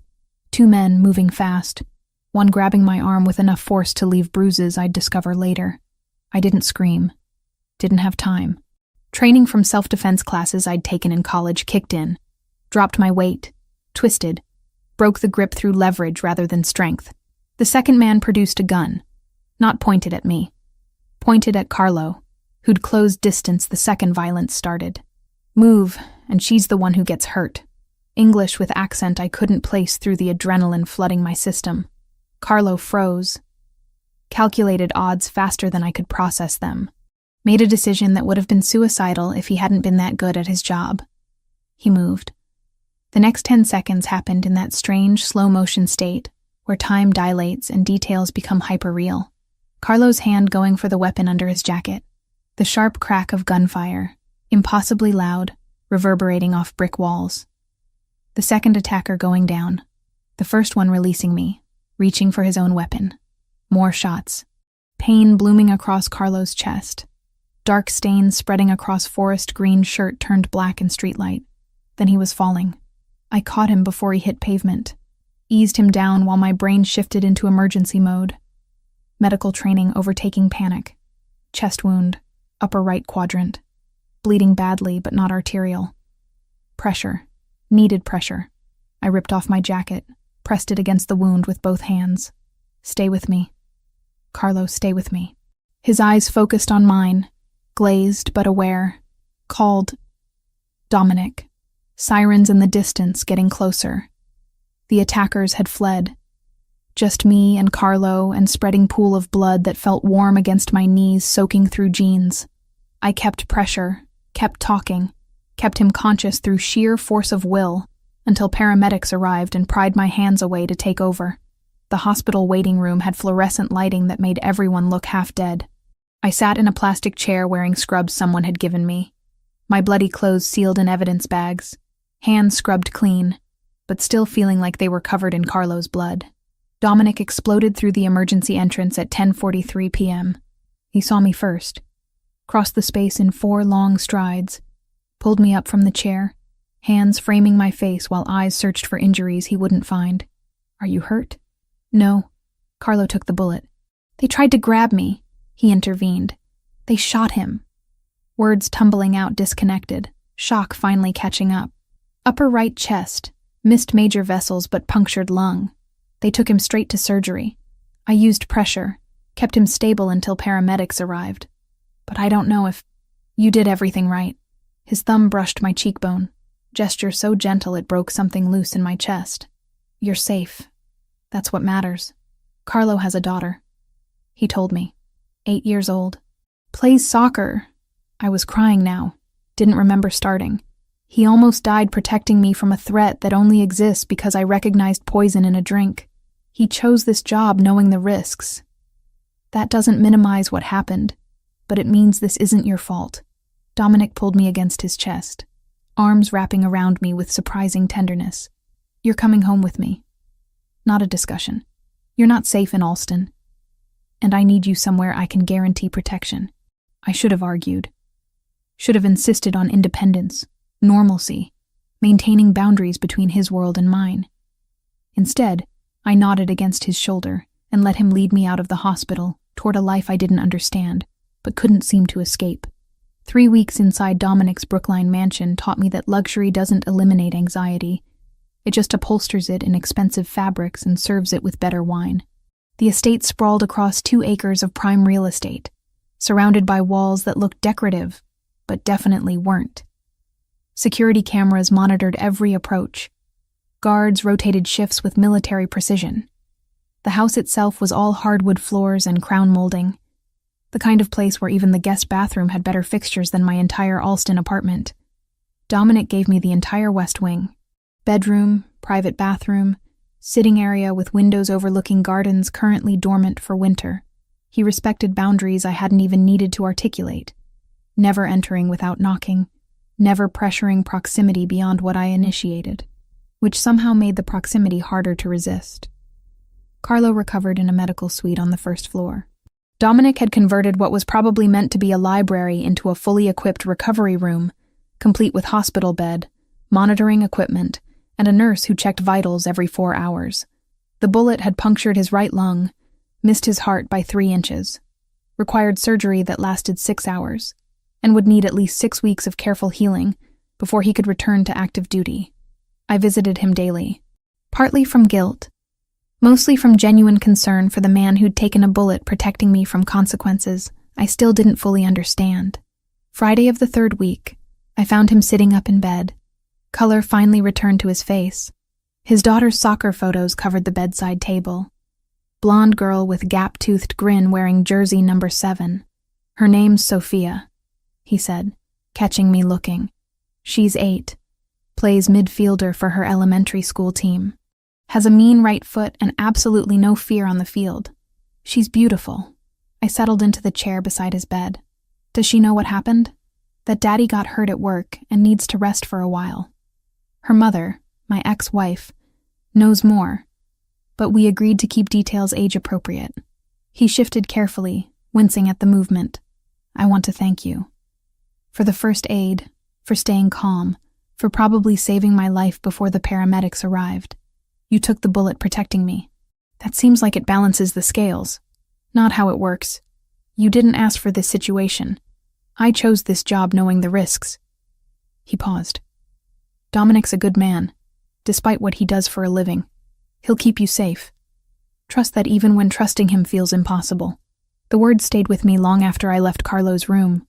2 men moving fast, one grabbing my arm with enough force to leave bruises I'd discover later. I didn't scream. Didn't have time. Training from self-defense classes I'd taken in college kicked in, dropped my weight, twisted, broke the grip through leverage rather than strength. The second man produced a gun, not pointed at me, pointed at Carlo, who'd closed distance the second violence started. Move, and she's the one who gets hurt. English with accent I couldn't place through the adrenaline flooding my system. Carlo froze, calculated odds faster than I could process them, made a decision that would have been suicidal if he hadn't been that good at his job. He moved. The next 10 seconds happened in that strange, slow-motion state where time dilates and details become hyper-real. Carlo's hand going for the weapon under his jacket. The sharp crack of gunfire, impossibly loud, reverberating off brick walls. The second attacker going down. The first one releasing me, reaching for his own weapon. More shots. Pain blooming across Carlo's chest. Dark stains spreading across forest green shirt turned black in streetlight. Then he was falling. I caught him before he hit pavement. Eased him down while my brain shifted into emergency mode. Medical training overtaking panic. Chest wound, upper right quadrant. Bleeding badly but not arterial. Pressure. Needed pressure. I ripped off my jacket, pressed it against the wound with both hands. Stay with me. Carlo, stay with me. His eyes focused on mine, glazed but aware. Called Dominic. Sirens in the distance getting closer. The attackers had fled. Just me and Carlo and spreading pool of blood that felt warm against my knees soaking through jeans. I kept pressure, kept talking, kept him conscious through sheer force of will until paramedics arrived and pried my hands away to take over. The hospital waiting room had fluorescent lighting that made everyone look half dead. I sat in a plastic chair wearing scrubs someone had given me. My bloody clothes sealed in evidence bags, hands scrubbed clean, but still feeling like they were covered in Carlo's blood. Dominic exploded through the emergency entrance at 10:43 p.m. He saw me first, crossed the space in 4 long strides, pulled me up from the chair, hands framing my face while eyes searched for injuries he wouldn't find. Are you hurt? No. Carlo took the bullet. They tried to grab me, he intervened. They shot him. Words tumbling out disconnected, shock finally catching up. Upper right chest, missed major vessels but punctured lung. They took him straight to surgery. I used pressure, kept him stable until paramedics arrived. But I don't know if... You did everything right. His thumb brushed my cheekbone, gesture so gentle it broke something loose in my chest. You're safe. That's what matters. Carlo has a daughter. He told me. 8 years old. Plays soccer. I was crying now. Didn't remember starting. He almost died protecting me from a threat that only exists because I recognized poison in a drink. He chose this job knowing the risks. That doesn't minimize what happened, but it means this isn't your fault. Dominic pulled me against his chest, arms wrapping around me with surprising tenderness. You're coming home with me. Not a discussion. You're not safe in Alston. And I need you somewhere I can guarantee protection. I should have argued. Should have insisted on independence, normalcy, maintaining boundaries between his world and mine. Instead, I nodded against his shoulder and let him lead me out of the hospital toward a life I didn't understand, but couldn't seem to escape. 3 weeks inside Dominic's Brookline mansion taught me that luxury doesn't eliminate anxiety. It just upholsters it in expensive fabrics and serves it with better wine. The estate sprawled across 2 acres of prime real estate, surrounded by walls that looked decorative, but definitely weren't. Security cameras monitored every approach. Guards rotated shifts with military precision. The house itself was all hardwood floors and crown molding. the kind of place where even the guest bathroom had better fixtures than my entire Alston apartment. Dominic gave me the entire west wing. Bedroom, private bathroom, sitting area with windows overlooking gardens currently dormant for winter. He respected boundaries I hadn't even needed to articulate. Never entering without knocking, never pressuring proximity beyond what I initiated, which somehow made the proximity harder to resist. Carlo recovered in a medical suite on the first floor. Dominic had converted what was probably meant to be a library into a fully equipped recovery room, complete with hospital bed, monitoring equipment, and a nurse who checked vitals every 4 hours. The bullet had punctured his right lung, missed his heart by 3 inches, required surgery that lasted 6 hours, and would need at least 6 weeks of careful healing before he could return to active duty. I visited him daily, partly from guilt, mostly from genuine concern for the man who'd taken a bullet protecting me from consequences I still didn't fully understand. Friday of the 3rd week, I found him sitting up in bed. Color finally returned to his face. His daughter's soccer photos covered the bedside table. Blonde girl with gap-toothed grin wearing jersey number 7. Her name's Sophia, he said, catching me looking. She's 8. Plays midfielder for her elementary school team. Has a mean right foot and absolutely no fear on the field. She's beautiful. I settled into the chair beside his bed. Does she know what happened? That Daddy got hurt at work and needs to rest for a while. Her mother, my ex-wife, knows more, but we agreed to keep details age-appropriate. He shifted carefully, wincing at the movement. I want to thank you. For the first aid, for staying calm, for probably saving my life before the paramedics arrived. You took the bullet protecting me. That seems like it balances the scales. Not how it works. You didn't ask for this situation. I chose this job knowing the risks. He paused. Dominic's a good man, despite what he does for a living. He'll keep you safe. Trust that even when trusting him feels impossible. The words stayed with me long after I left Carlo's room.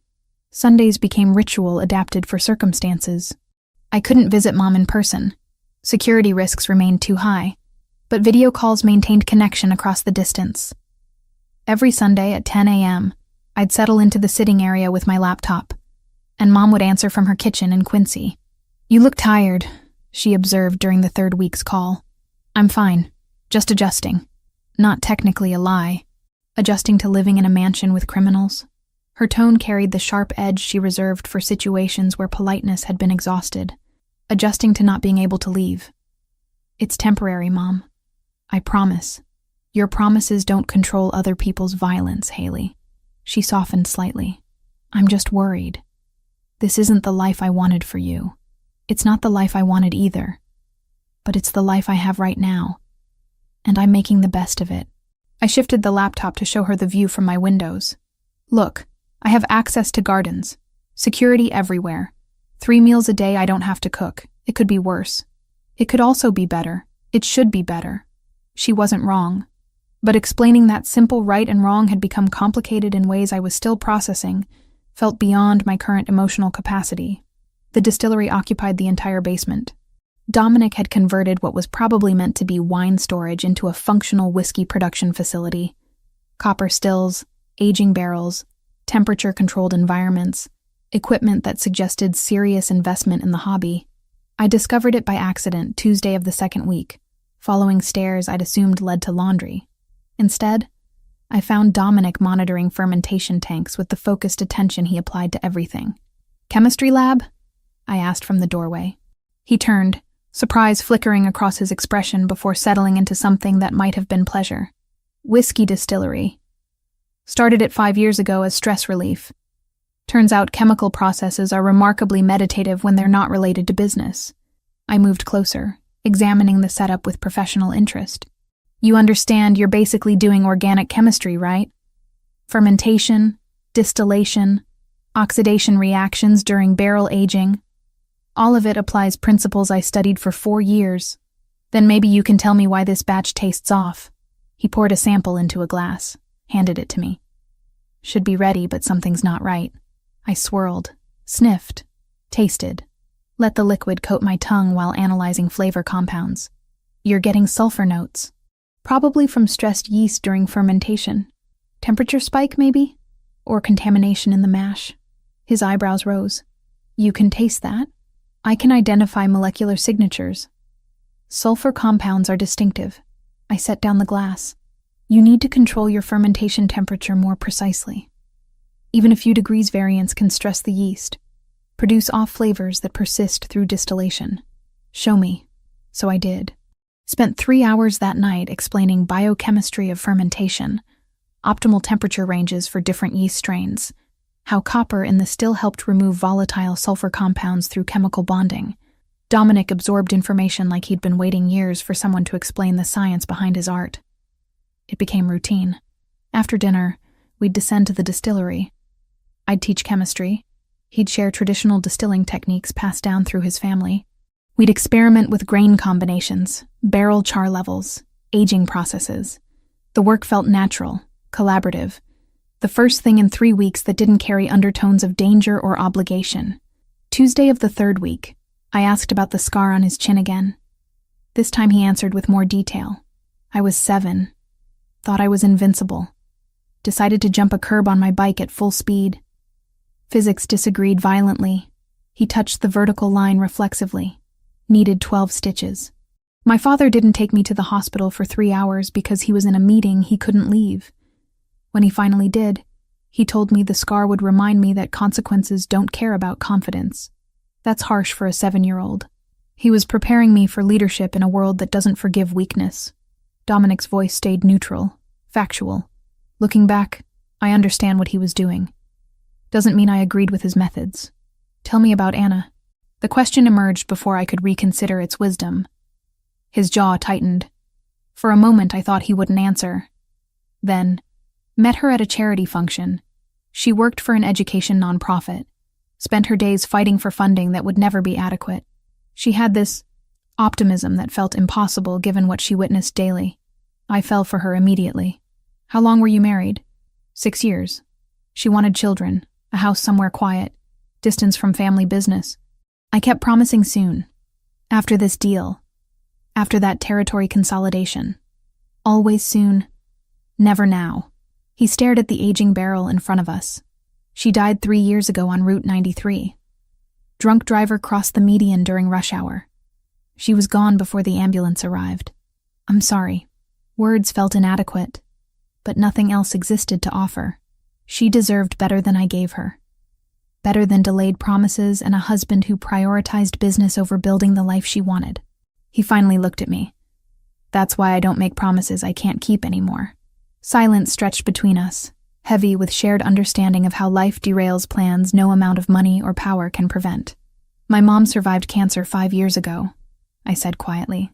Sundays became ritual adapted for circumstances. I couldn't visit Mom in person. Security risks remained too high, but video calls maintained connection across the distance. Every Sunday at 10 a.m., I'd settle into the sitting area with my laptop, and Mom would answer from her kitchen in Quincy. You look tired, she observed during the 3rd week's call. I'm fine, just adjusting. Not technically a lie. Adjusting to living in a mansion with criminals. Her tone carried the sharp edge she reserved for situations where politeness had been exhausted. Adjusting to not being able to leave. It's temporary, Mom. I promise. Your promises don't control other people's violence, Haley. She softened slightly. I'm just worried. This isn't the life I wanted for you. It's not the life I wanted either. But it's the life I have right now. And I'm making the best of it. I shifted the laptop to show her the view from my windows. Look, I have access to gardens. Security everywhere. 3 meals a day I don't have to cook. It could be worse. It could also be better. It should be better. She wasn't wrong. But explaining that simple right and wrong had become complicated in ways I was still processing, felt beyond my current emotional capacity. The distillery occupied the entire basement. Dominic had converted what was probably meant to be wine storage into a functional whiskey production facility. Copper stills, aging barrels, temperature-controlled environments, equipment that suggested serious investment in the hobby. I discovered it by accident Tuesday of the 2nd week, following stairs I'd assumed led to laundry. Instead, I found Dominic monitoring fermentation tanks with the focused attention he applied to everything. Chemistry lab? I asked from the doorway. He turned, surprise flickering across his expression before settling into something that might have been pleasure. Whiskey distillery. Started it 5 years ago as stress relief. Turns out chemical processes are remarkably meditative when they're not related to business. I moved closer, examining the setup with professional interest. You understand you're basically doing organic chemistry, right? Fermentation, distillation, oxidation reactions during barrel aging. All of it applies principles I studied for 4 years. Then maybe you can tell me why this batch tastes off. He poured a sample into a glass, handed it to me. Should be ready, but something's not right. I swirled, sniffed, tasted, let the liquid coat my tongue while analyzing flavor compounds. You're getting sulfur notes. Probably from stressed yeast during fermentation. Temperature spike, maybe? Or contamination in the mash? His eyebrows rose. You can taste that? I can identify molecular signatures. Sulfur compounds are distinctive. I set down the glass. You need to control your fermentation temperature more precisely. Even a few degrees variance can stress the yeast, produce off flavors that persist through distillation. Show me. So I did. Spent 3 hours that night explaining biochemistry of fermentation, optimal temperature ranges for different yeast strains, how copper in the still helped remove volatile sulfur compounds through chemical bonding. Dominic absorbed information like he'd been waiting years for someone to explain the science behind his art. It became routine. After dinner, we'd descend to the distillery. I'd teach chemistry. He'd share traditional distilling techniques passed down through his family. We'd experiment with grain combinations, barrel char levels, aging processes. The work felt natural, collaborative. The first thing in 3 weeks that didn't carry undertones of danger or obligation. Tuesday of the 3rd week, I asked about the scar on his chin again. This time he answered with more detail. I was 7. Thought I was invincible. Decided to jump a curb on my bike at full speed. Physics disagreed violently. He touched the vertical line reflexively. Needed 12 stitches. My father didn't take me to the hospital for 3 hours because he was in a meeting he couldn't leave. When he finally did, he told me the scar would remind me that consequences don't care about confidence. That's harsh for a 7-year-old. He was preparing me for leadership in a world that doesn't forgive weakness. Dominic's voice stayed neutral, factual. Looking back, I understand what he was doing. Doesn't mean I agreed with his methods. Tell me about Anna. The question emerged before I could reconsider its wisdom. His jaw tightened. For a moment I thought he wouldn't answer. Then, met her at a charity function. She worked for an education nonprofit. Spent her days fighting for funding that would never be adequate. She had this optimism that felt impossible given what she witnessed daily. I fell for her immediately. How long were you married? 6 years. She wanted children, a house somewhere quiet, distance from family business. I kept promising soon. After this deal. After that territory consolidation. Always soon. Never now. He stared at the aging barrel in front of us. She died 3 years ago on Route 93. Drunk driver crossed the median during rush hour. She was gone before the ambulance arrived. I'm sorry. Words felt inadequate, but nothing else existed to offer. She deserved better than I gave her. Better than delayed promises and a husband who prioritized business over building the life she wanted. He finally looked at me. That's why I don't make promises I can't keep anymore. Silence stretched between us, heavy with shared understanding of how life derails plans no amount of money or power can prevent. My mom survived cancer 5 years ago, I said quietly.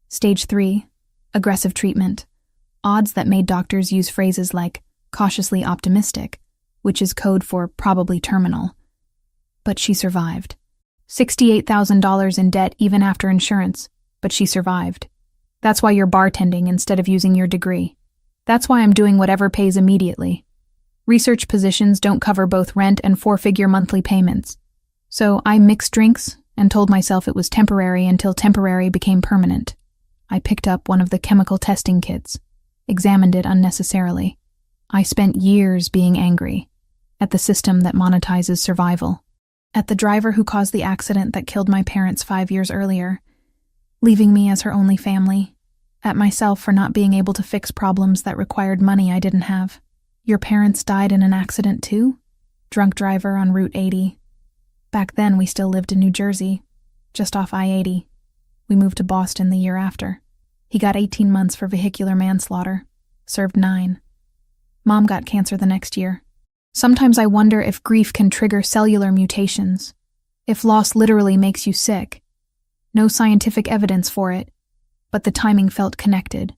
Stage 3, aggressive treatment, odds that made doctors use phrases like cautiously optimistic, which is code for probably terminal. But she survived. $68,000 in debt even after insurance, but she survived. That's why you're bartending instead of using your degree. That's why I'm doing whatever pays immediately. Research positions don't cover both rent and 4-figure monthly payments. So I mixed drinks and told myself it was temporary until temporary became permanent. I picked up one of the chemical testing kits, examined it unnecessarily. I spent years being angry at the system that monetizes survival, at the driver who caused the accident that killed my parents 5 years earlier, leaving me as her only family, at myself for not being able to fix problems that required money I didn't have. Your parents died in an accident too? Drunk driver on Route 80. Back then we still lived in New Jersey, just off I-80. We moved to Boston the year after. He got 18 months for vehicular manslaughter, served 9. Mom got cancer the next year. Sometimes I wonder if grief can trigger cellular mutations, if loss literally makes you sick. No scientific evidence for it, but the timing felt connected.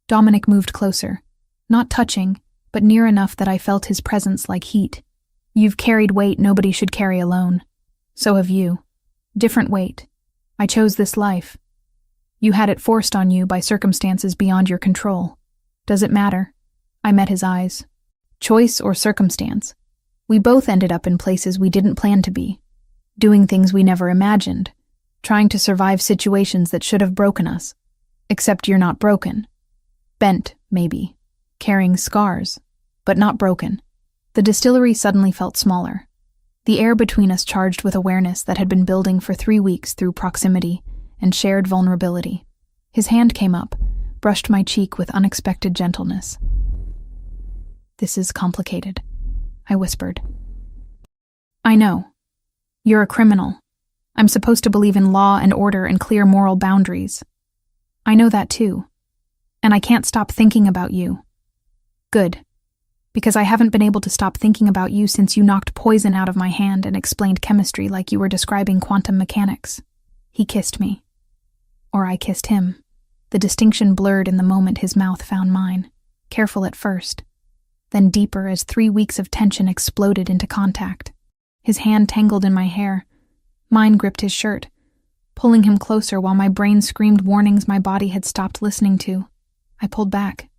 Dominic moved closer, not touching, but near enough that I felt his presence like heat. You've carried weight nobody should carry alone. So have you. Different weight. I chose this life. You had it forced on you by circumstances beyond your control. Does it matter? I met his eyes. Choice or circumstance? We both ended up in places we didn't plan to be, doing things we never imagined, trying to survive situations that should have broken us. Except you're not broken. Bent, maybe. Carrying scars, but not broken. The distillery suddenly felt smaller. The air between us charged with awareness that had been building for 3 weeks through proximity and shared vulnerability. His hand came up, brushed my cheek with unexpected gentleness. "This is complicated," I whispered. "I know. You're a criminal. I'm supposed to believe in law and order and clear moral boundaries. I know that too. And I can't stop thinking about you." "Good. Because I haven't been able to stop thinking about you since you knocked poison out of my hand and explained chemistry like you were describing quantum mechanics." He kissed me. Or I kissed him. The distinction blurred in the moment his mouth found mine, careful at first, then deeper as 3 weeks of tension exploded into contact. His hand tangled in my hair. Mine gripped his shirt, pulling him closer while my brain screamed warnings my body had stopped listening to. I pulled back.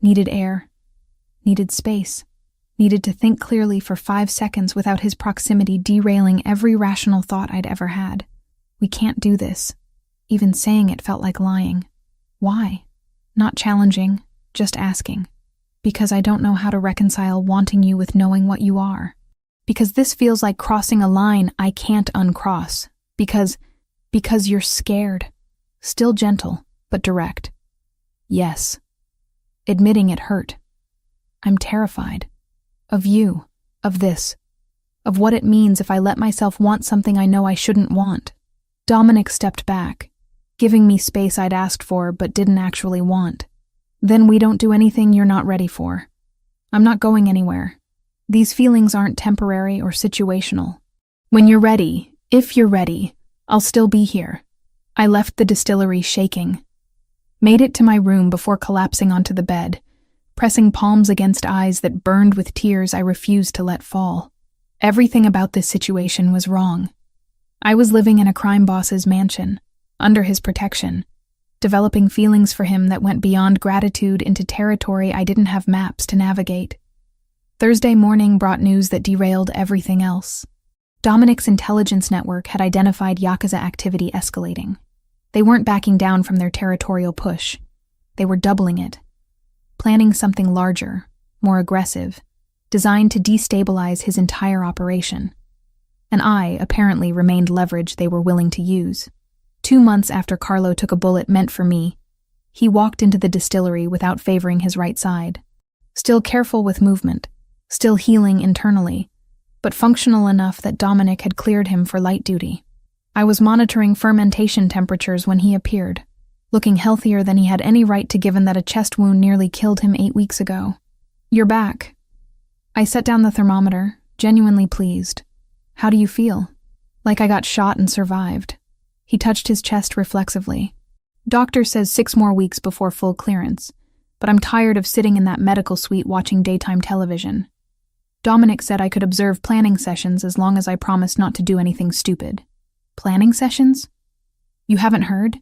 Needed air. Needed space. Needed to think clearly for 5 seconds without his proximity derailing every rational thought I'd ever had. We can't do this. Even saying it felt like lying. Why? Not challenging, just asking. Because I don't know how to reconcile wanting you with knowing what you are. Because this feels like crossing a line I can't uncross. Because you're scared. Still gentle, but direct. Yes. Admitting it hurt. I'm terrified. Of you. Of this. Of what it means if I let myself want something I know I shouldn't want. Dominic stepped back, giving me space I'd asked for but didn't actually want. Then we don't do anything you're not ready for. I'm not going anywhere. These feelings aren't temporary or situational. When you're ready, if you're ready, I'll still be here. I left the distillery shaking. Made it to my room before collapsing onto the bed, pressing palms against eyes that burned with tears I refused to let fall. Everything about this situation was wrong. I was living in a crime boss's mansion, under his protection, developing feelings for him that went beyond gratitude into territory I didn't have maps to navigate. Thursday morning brought news that derailed everything else. Dominic's intelligence network had identified Yakuza activity escalating. They weren't backing down from their territorial push. They were doubling it, planning something larger, more aggressive, designed to destabilize his entire operation. And I, apparently, remained leverage they were willing to use. 2 months after Carlo took a bullet meant for me, he walked into the distillery without favoring his right side. Still careful with movement, still healing internally, but functional enough that Dominic had cleared him for light duty. I was monitoring fermentation temperatures when he appeared, looking healthier than he had any right to given that a chest wound nearly killed him 8 weeks ago. "You're back." I set down the thermometer, genuinely pleased. "How do you feel?" "Like I got shot and survived." He touched his chest reflexively. "Doctor says 6 more weeks before full clearance, but I'm tired of sitting in that medical suite watching daytime television. Dominic said I could observe planning sessions as long as I promised not to do anything stupid." "Planning sessions? You haven't heard?"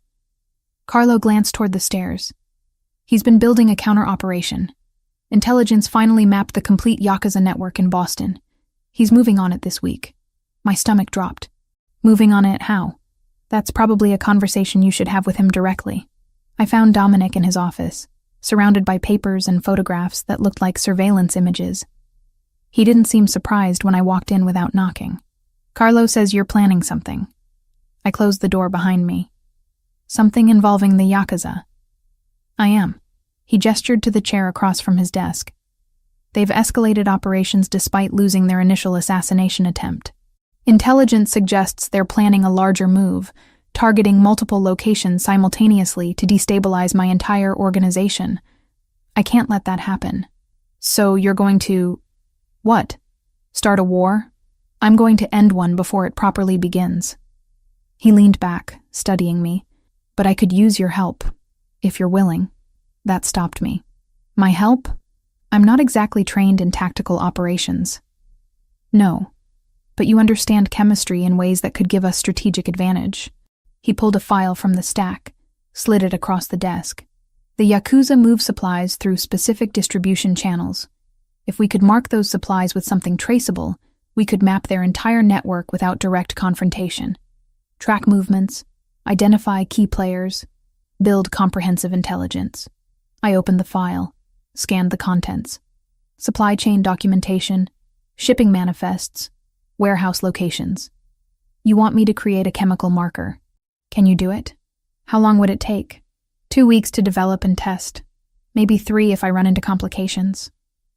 Carlo glanced toward the stairs. "He's been building a counter-operation. Intelligence finally mapped the complete Yakuza network in Boston. He's moving on it this week." My stomach dropped. "Moving on it how?" "That's probably a conversation you should have with him directly." I found Dominic in his office, surrounded by papers and photographs that looked like surveillance images. He didn't seem surprised when I walked in without knocking. "Carlo says you're planning something." I closed the door behind me. "Something involving the Yakuza." "I am." He gestured to the chair across from his desk. "They've escalated operations despite losing their initial assassination attempt. Intelligence suggests they're planning a larger move, targeting multiple locations simultaneously to destabilize my entire organization. I can't let that happen." "So you're going to..." "What? Start a war? I'm going to end one before it properly begins." He leaned back, studying me. "But I could use your help, if you're willing." That stopped me. "My help? I'm not exactly trained in tactical operations." "No, but you understand chemistry in ways that could give us strategic advantage." He pulled a file from the stack, slid it across the desk. "The Yakuza move supplies through specific distribution channels. If we could mark those supplies with something traceable, we could map their entire network without direct confrontation. Track movements, identify key players, build comprehensive intelligence." I opened the file, scanned the contents. supply chain documentation, shipping manifests, warehouse locations. You want me to create a chemical marker. Can you do it? How long would it take? 2 weeks to develop and test. Maybe 3 if I run into complications.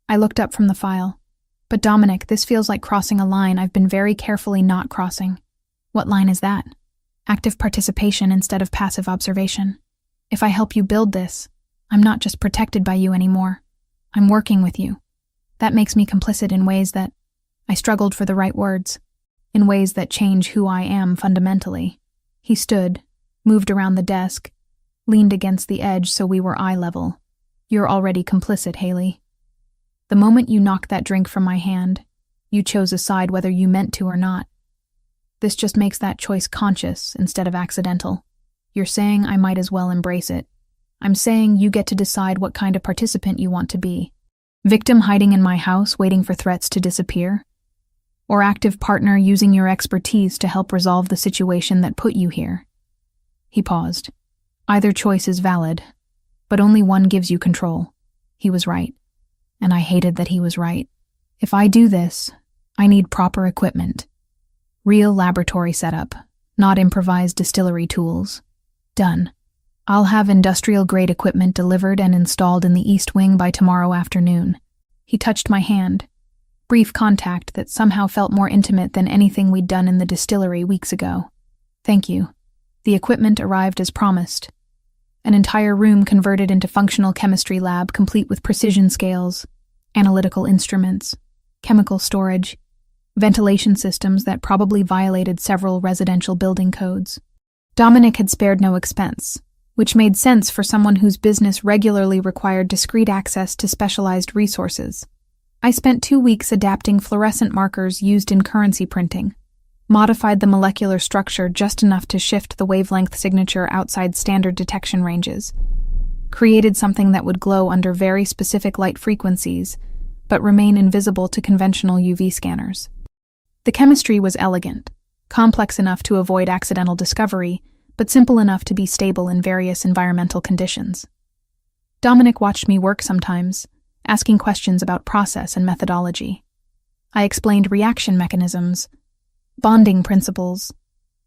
I looked up from the file. But Dominic, this feels like crossing a line I've been very carefully not crossing. What line is that? Active participation instead of passive observation. If I help you build this, I'm not just protected by you anymore. I'm working with you. That makes me complicit in ways that, I struggled for the right words, in ways that change who I am fundamentally. He stood, moved around the desk, leaned against the edge so we were eye level. You're already complicit, Haley. The moment you knocked that drink from my hand, you chose a side whether you meant to or not. This just makes that choice conscious instead of accidental. You're saying I might as well embrace it. I'm saying you get to decide what kind of participant you want to be. Victim hiding in my house waiting for threats to disappear? Or active partner using your expertise to help resolve the situation that put you here? He paused. Either choice is valid, but only one gives you control. He was right. And I hated that he was right. If I do this, I need proper equipment. Real laboratory setup, not improvised distillery tools. Done. I'll have industrial-grade equipment delivered and installed in the East Wing by tomorrow afternoon. He touched my hand. Brief contact that somehow felt more intimate than anything we'd done in the distillery weeks ago. Thank you. The equipment arrived as promised. An entire room converted into functional chemistry lab complete with precision scales, analytical instruments, chemical storage, ventilation systems that probably violated several residential building codes. Dominic had spared no expense, which made sense for someone whose business regularly required discreet access to specialized resources. I spent 2 weeks adapting fluorescent markers used in currency printing, modified the molecular structure just enough to shift the wavelength signature outside standard detection ranges, created something that would glow under very specific light frequencies, but remain invisible to conventional UV scanners. The chemistry was elegant, complex enough to avoid accidental discovery, but simple enough to be stable in various environmental conditions. Dominic watched me work sometimes, asking questions about process and methodology. I explained reaction mechanisms, bonding principles,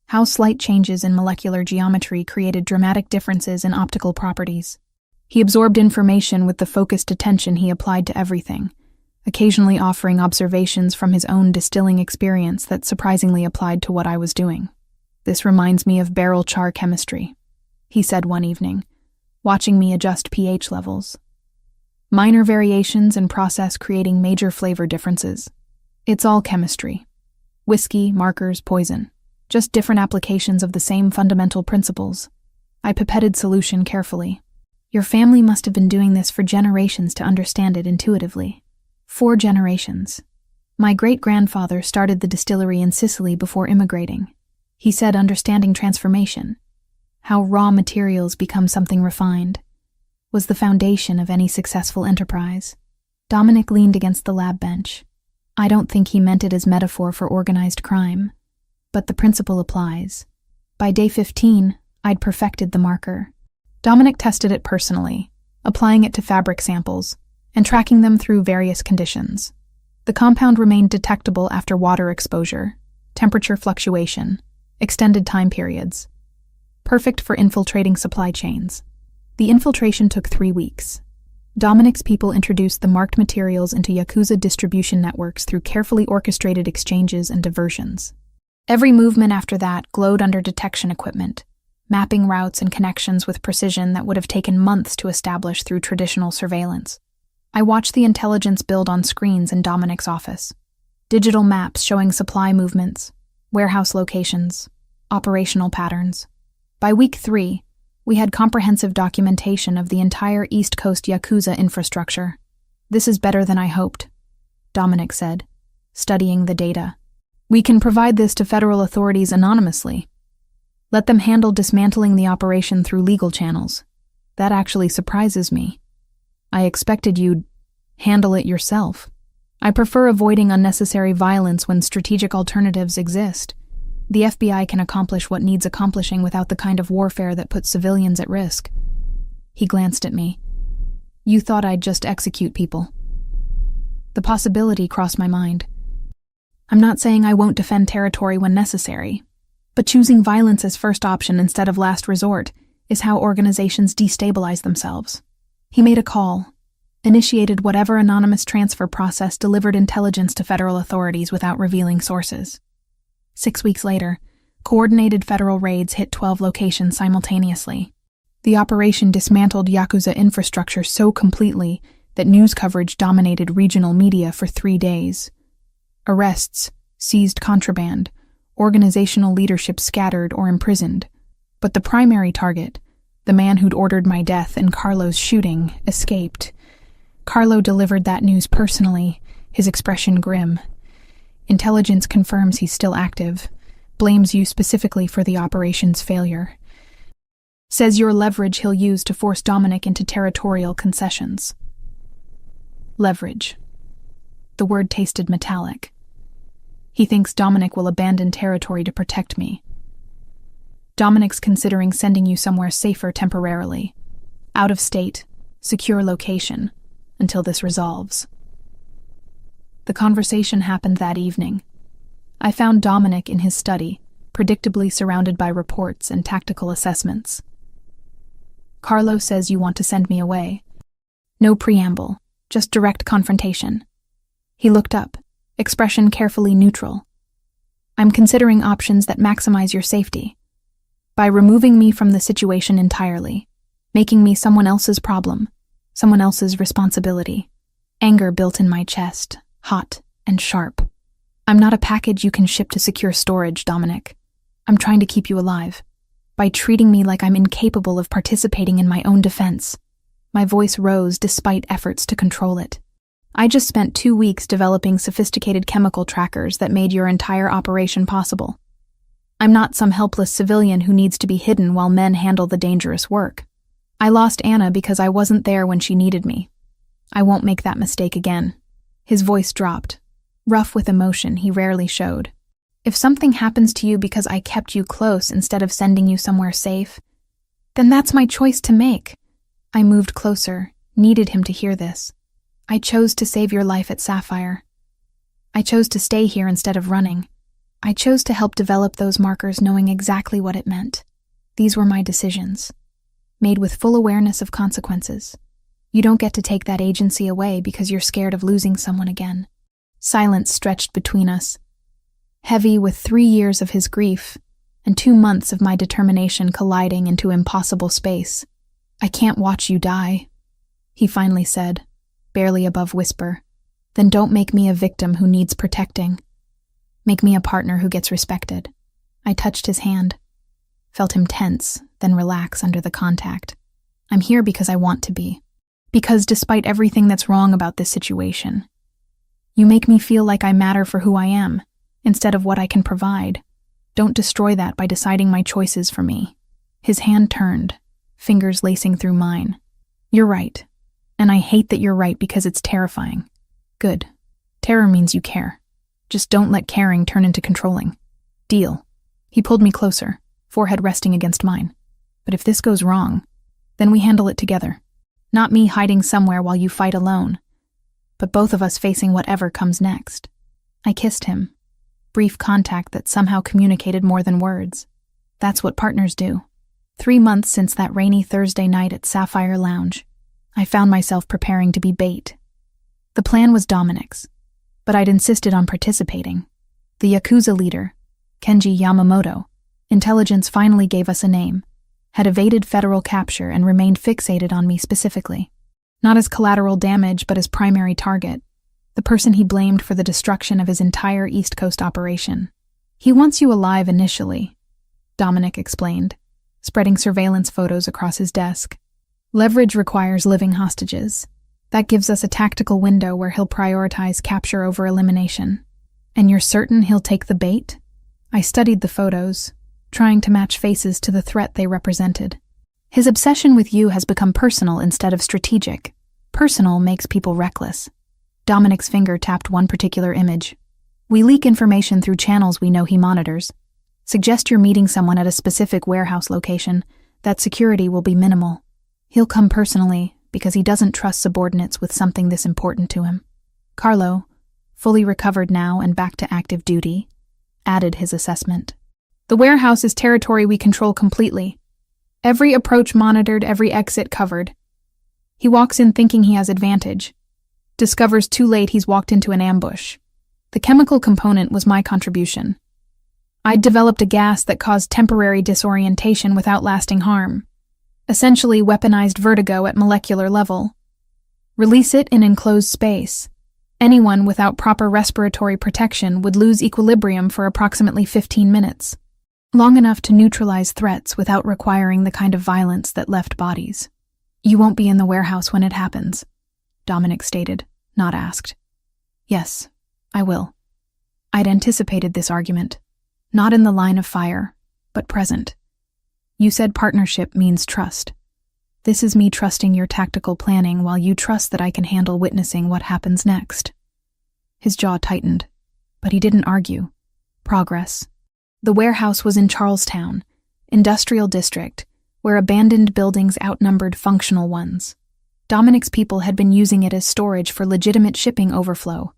how slight changes in molecular geometry created dramatic differences in optical properties. He absorbed information with the focused attention he applied to everything, occasionally offering observations from his own distilling experience that surprisingly applied to what I was doing. This reminds me of barrel char chemistry, he said one evening, watching me adjust pH levels. Minor variations in process creating major flavor differences. It's all chemistry. Whiskey, markers, poison. Just different applications of the same fundamental principles. I pipetted solution carefully. Your family must have been doing this for generations to understand it intuitively. 4 generations. My great-grandfather started the distillery in Sicily before immigrating. He said understanding transformation, how raw materials become something refined, was the foundation of any successful enterprise. Dominic leaned against the lab bench. I don't think he meant it as metaphor for organized crime, but the principle applies. By day 15, I'd perfected the marker. Dominic tested it personally, applying it to fabric samples, and tracking them through various conditions. The compound remained detectable after water exposure, temperature fluctuation, extended time periods. Perfect for infiltrating supply chains. The infiltration took 3 weeks. Dominic's people introduced the marked materials into Yakuza distribution networks through carefully orchestrated exchanges and diversions. Every movement after that glowed under detection equipment, mapping routes and connections with precision that would have taken months to establish through traditional surveillance. I watched the intelligence build on screens in Dominic's office. Digital maps showing supply movements, warehouse locations, operational patterns. By week 3, we had comprehensive documentation of the entire East Coast Yakuza infrastructure. This is better than I hoped, Dominic said, studying the data. We can provide this to federal authorities anonymously. Let them handle dismantling the operation through legal channels. That actually surprises me. I expected you'd handle it yourself. I prefer avoiding unnecessary violence when strategic alternatives exist. The FBI can accomplish what needs accomplishing without the kind of warfare that puts civilians at risk. He glanced at me. You thought I'd just execute people. The possibility crossed my mind. I'm not saying I won't defend territory when necessary, but choosing violence as first option instead of last resort is how organizations destabilize themselves. He made a call, initiated whatever anonymous transfer process delivered intelligence to federal authorities without revealing sources. 6 weeks later, coordinated federal raids hit 12 locations simultaneously. The operation dismantled Yakuza infrastructure so completely that news coverage dominated regional media for 3 days. Arrests, seized contraband, organizational leadership scattered or imprisoned. But the primary target, the man who'd ordered my death and Carlo's shooting, escaped. Carlo delivered that news personally, his expression grim. Intelligence confirms he's still active, blames you specifically for the operation's failure. Says your leverage he'll use to force Dominic into territorial concessions. Leverage. The word tasted metallic. He thinks Dominic will abandon territory to protect me. Dominic's considering sending you somewhere safer temporarily. Out of state, secure location, until this resolves. The conversation happened that evening. I found Dominic in his study, predictably surrounded by reports and tactical assessments. Carlo says you want to send me away. No preamble, just direct confrontation. He looked up, expression carefully neutral. I'm considering options that maximize your safety. By removing me from the situation entirely, making me someone else's problem, someone else's responsibility. Anger built in my chest, hot and sharp. I'm not a package you can ship to secure storage, Dominic. I'm trying to keep you alive. By treating me like I'm incapable of participating in my own defense. My voice rose despite efforts to control it. I just spent 2 weeks developing sophisticated chemical trackers that made your entire operation possible. I'm not some helpless civilian who needs to be hidden while men handle the dangerous work. I lost Anna because I wasn't there when she needed me. I won't make that mistake again. His voice dropped, rough with emotion he rarely showed. If something happens to you because I kept you close instead of sending you somewhere safe, then that's my choice to make. I moved closer, needed him to hear this. I chose to save your life at Sapphire. I chose to stay here instead of running. I chose to help develop those markers knowing exactly what it meant. These were my decisions, made with full awareness of consequences. You don't get to take that agency away because you're scared of losing someone again. Silence stretched between us, heavy with 3 years of his grief and 2 months of my determination colliding into impossible space. I can't watch you die, he finally said, barely above whisper. Then don't make me a victim who needs protecting. Make me a partner who gets respected. I touched his hand, felt him tense, then relax under the contact. I'm here because I want to be. Because despite everything that's wrong about this situation, you make me feel like I matter for who I am, instead of what I can provide. Don't destroy that by deciding my choices for me. His hand turned, fingers lacing through mine. You're right. And I hate that you're right because it's terrifying. Good. Terror means you care. Just don't let caring turn into controlling. Deal. He pulled me closer, forehead resting against mine. But if this goes wrong, then we handle it together. Not me hiding somewhere while you fight alone, but both of us facing whatever comes next. I kissed him. Brief contact that somehow communicated more than words. That's what partners do. 3 months since that rainy Thursday night at Sapphire Lounge, I found myself preparing to be bait. The plan was Dominic's, but I'd insisted on participating. The Yakuza leader, Kenji Yamamoto, intelligence finally gave us a name, had evaded federal capture and remained fixated on me specifically. Not as collateral damage, but as primary target, the person he blamed for the destruction of his entire East Coast operation. He wants you alive initially, Dominic explained, spreading surveillance photos across his desk. Leverage requires living hostages. That gives us a tactical window where he'll prioritize capture over elimination. And you're certain he'll take the bait? I studied the photos, trying to match faces to the threat they represented. His obsession with you has become personal instead of strategic. Personal makes people reckless. Dominic's finger tapped one particular image. We leak information through channels we know he monitors. Suggest you're meeting someone at a specific warehouse location. That security will be minimal. He'll come personally because he doesn't trust subordinates with something this important to him. Carlo, fully recovered now and back to active duty, added his assessment. The warehouse is territory we control completely. Every approach monitored, every exit covered. He walks in thinking he has advantage. Discovers too late he's walked into an ambush. The chemical component was my contribution. I'd developed a gas that caused temporary disorientation without lasting harm. Essentially weaponized vertigo at molecular level. Release it in enclosed space. Anyone without proper respiratory protection would lose equilibrium for approximately 15 minutes. Long enough to neutralize threats without requiring the kind of violence that left bodies. You won't be in the warehouse when it happens, Dominic stated, not asked. Yes, I will. I'd anticipated this argument. Not in the line of fire, but present. You said partnership means trust. This is me trusting your tactical planning while you trust that I can handle witnessing what happens next. His jaw tightened, but he didn't argue. Progress. The warehouse was in Charlestown, industrial district, where abandoned buildings outnumbered functional ones. Dominic's people had been using it as storage for legitimate shipping overflow,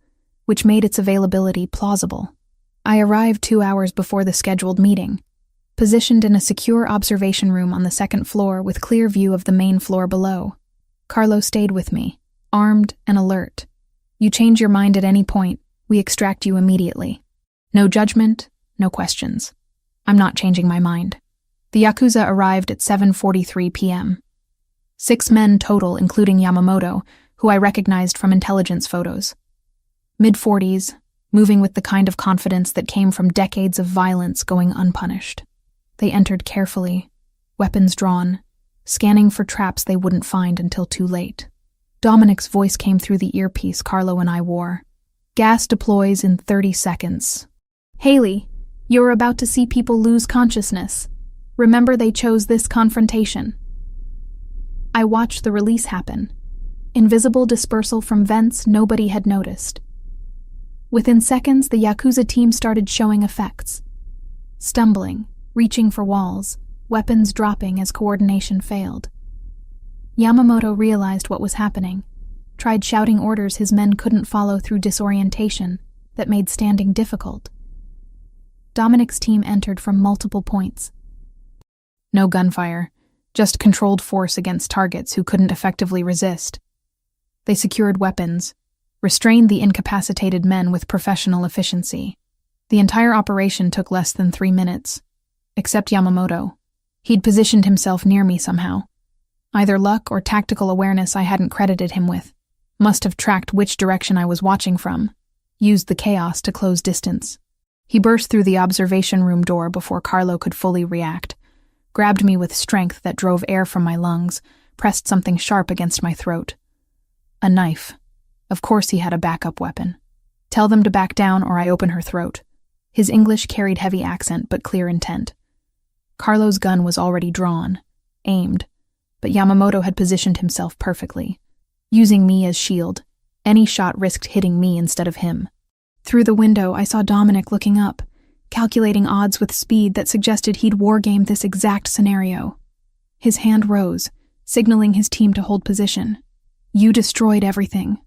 which made its availability plausible. I arrived 2 hours before the scheduled meeting, positioned in a secure observation room on the second floor with clear view of the main floor below. Carlo stayed with me, armed and alert. You change your mind at any point, we extract you immediately. No judgment, no questions. I'm not changing my mind. The Yakuza arrived at 7:43 p.m. 6 men total, including Yamamoto, who I recognized from intelligence photos. Mid-40s, moving with the kind of confidence that came from decades of violence going unpunished. They entered carefully, weapons drawn, scanning for traps they wouldn't find until too late. Dominic's voice came through the earpiece Carlo and I wore. Gas deploys in 30 seconds. Haley, you're about to see people lose consciousness. Remember they chose this confrontation. I watched the release happen. Invisible dispersal from vents nobody had noticed. Within seconds, the Yakuza team started showing effects. Stumbling, reaching for walls, weapons dropping as coordination failed. Yamamoto realized what was happening, tried shouting orders his men couldn't follow through disorientation that made standing difficult. Dominic's team entered from multiple points. No gunfire, just controlled force against targets who couldn't effectively resist. They secured weapons, restrained the incapacitated men with professional efficiency. The entire operation took less than 3 minutes. Except Yamamoto. He'd positioned himself near me somehow. Either luck or tactical awareness I hadn't credited him with. Must have tracked which direction I was watching from. Used the chaos to close distance. He burst through the observation room door before Carlo could fully react. Grabbed me with strength that drove air from my lungs, pressed something sharp against my throat. A knife. Of course he had a backup weapon. Tell them to back down or I open her throat. His English carried heavy accent but clear intent. Carlo's gun was already drawn, aimed, but Yamamoto had positioned himself perfectly. Using me as shield, any shot risked hitting me instead of him. Through the window, I saw Dominic looking up, calculating odds with speed that suggested he'd wargamed this exact scenario. His hand rose, signaling his team to hold position. You destroyed everything.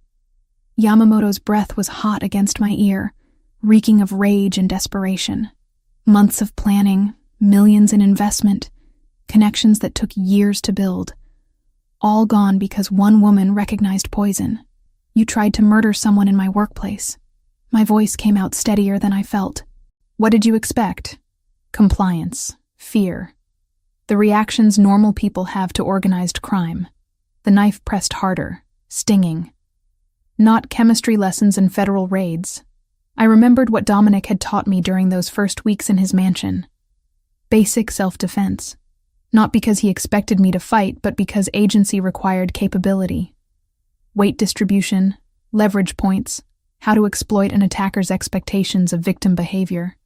Yamamoto's breath was hot against my ear, reeking of rage and desperation. Months of planning, millions in investment, connections that took years to build. All gone because one woman recognized poison. You tried to murder someone in my workplace. My voice came out steadier than I felt. What did you expect? Compliance, fear. The reactions normal people have to organized crime. The knife pressed harder, stinging. Not chemistry lessons and federal raids. I remembered what Dominic had taught me during those first weeks in his mansion. Basic self-defense. Not because he expected me to fight, but because agency required capability. Weight distribution, leverage points, how to exploit an attacker's expectations of victim behavior.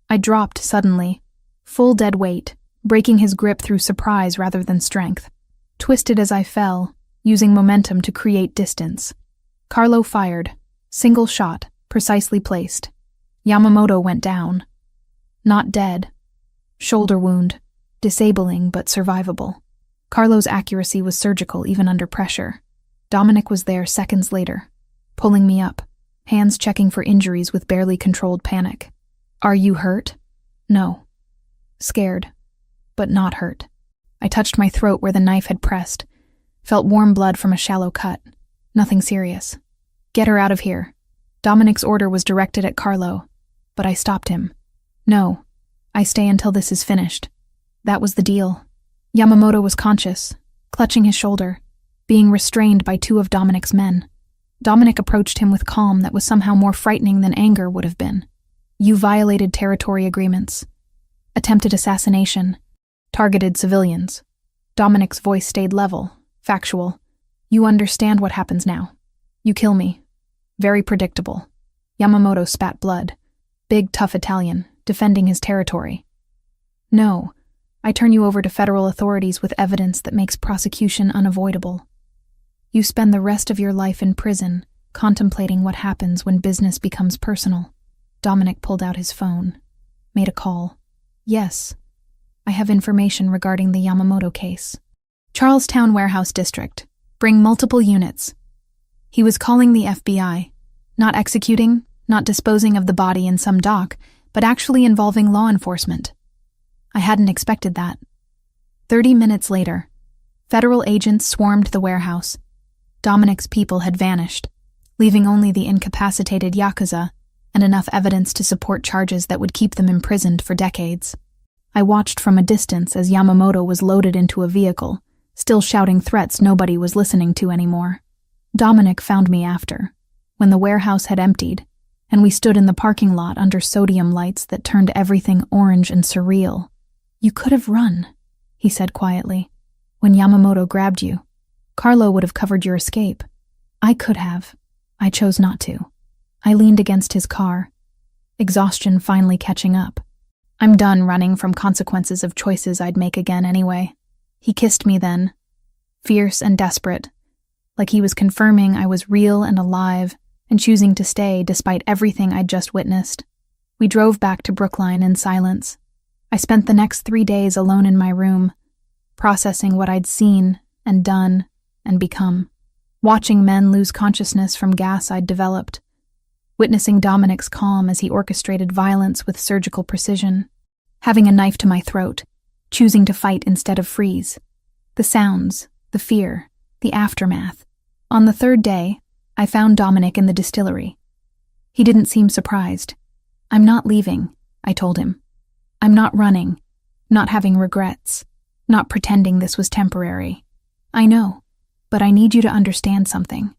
I dropped suddenly, full dead weight, breaking his grip through surprise rather than strength. Twisted as I fell, using momentum to create distance. Carlo fired, single shot, precisely placed. Yamamoto went down. Not dead. Shoulder wound, disabling but survivable. Carlo's accuracy was surgical even under pressure. Dominic was there seconds later, pulling me up, hands checking for injuries with barely controlled panic. "Are you hurt?" "No." "Scared, but not hurt." I touched my throat where the knife had pressed, felt warm blood from a shallow cut. Nothing serious. "Get her out of here." Dominic's order was directed at Carlo, but I stopped him. "No, I stay until this is finished." That was the deal. Yamamoto was conscious, clutching his shoulder, being restrained by two of Dominic's men. Dominic approached him with calm that was somehow more frightening than anger would have been. "You violated territory agreements, attempted assassination, targeted civilians." Dominic's voice stayed level, factual. "You understand what happens now. You kill me. Very predictable." Yamamoto spat blood. Big, tough Italian, defending his territory. "No, I turn you over to federal authorities with evidence that makes prosecution unavoidable. You spend the rest of your life in prison, contemplating what happens when business becomes personal." Dominic pulled out his phone, made a call. "Yes, I have information regarding the Yamamoto case. Charlestown Warehouse District. Bring multiple units." He was calling the FBI, not executing, not disposing of the body in some dock, but actually involving law enforcement. I hadn't expected that. 30 minutes later, federal agents swarmed the warehouse. Dominic's people had vanished, leaving only the incapacitated Yakuza and enough evidence to support charges that would keep them imprisoned for decades. I watched from a distance as Yamamoto was loaded into a vehicle, still shouting threats nobody was listening to anymore. Dominic found me after, when the warehouse had emptied, and we stood in the parking lot under sodium lights that turned everything orange and surreal. "You could have run," he said quietly. "When Yamamoto grabbed you, Carlo would have covered your escape. I could have. I chose not to." I leaned against his car, exhaustion finally catching up. I'm done running from consequences of choices I'd make again anyway. He kissed me then, fierce and desperate, like he was confirming I was real and alive and choosing to stay despite everything I'd just witnessed. We drove back to Brookline in silence. I spent the next 3 days alone in my room, processing what I'd seen and done and become, watching men lose consciousness from gas I'd developed, witnessing Dominic's calm as he orchestrated violence with surgical precision, having a knife to my throat, choosing to fight instead of freeze. The sounds, the fear, the aftermath. On the 3rd day, I found Dominic in the distillery. He didn't seem surprised. "I'm not leaving," I told him. "I'm not running, not having regrets, not pretending this was temporary. I know, but I need you to understand something.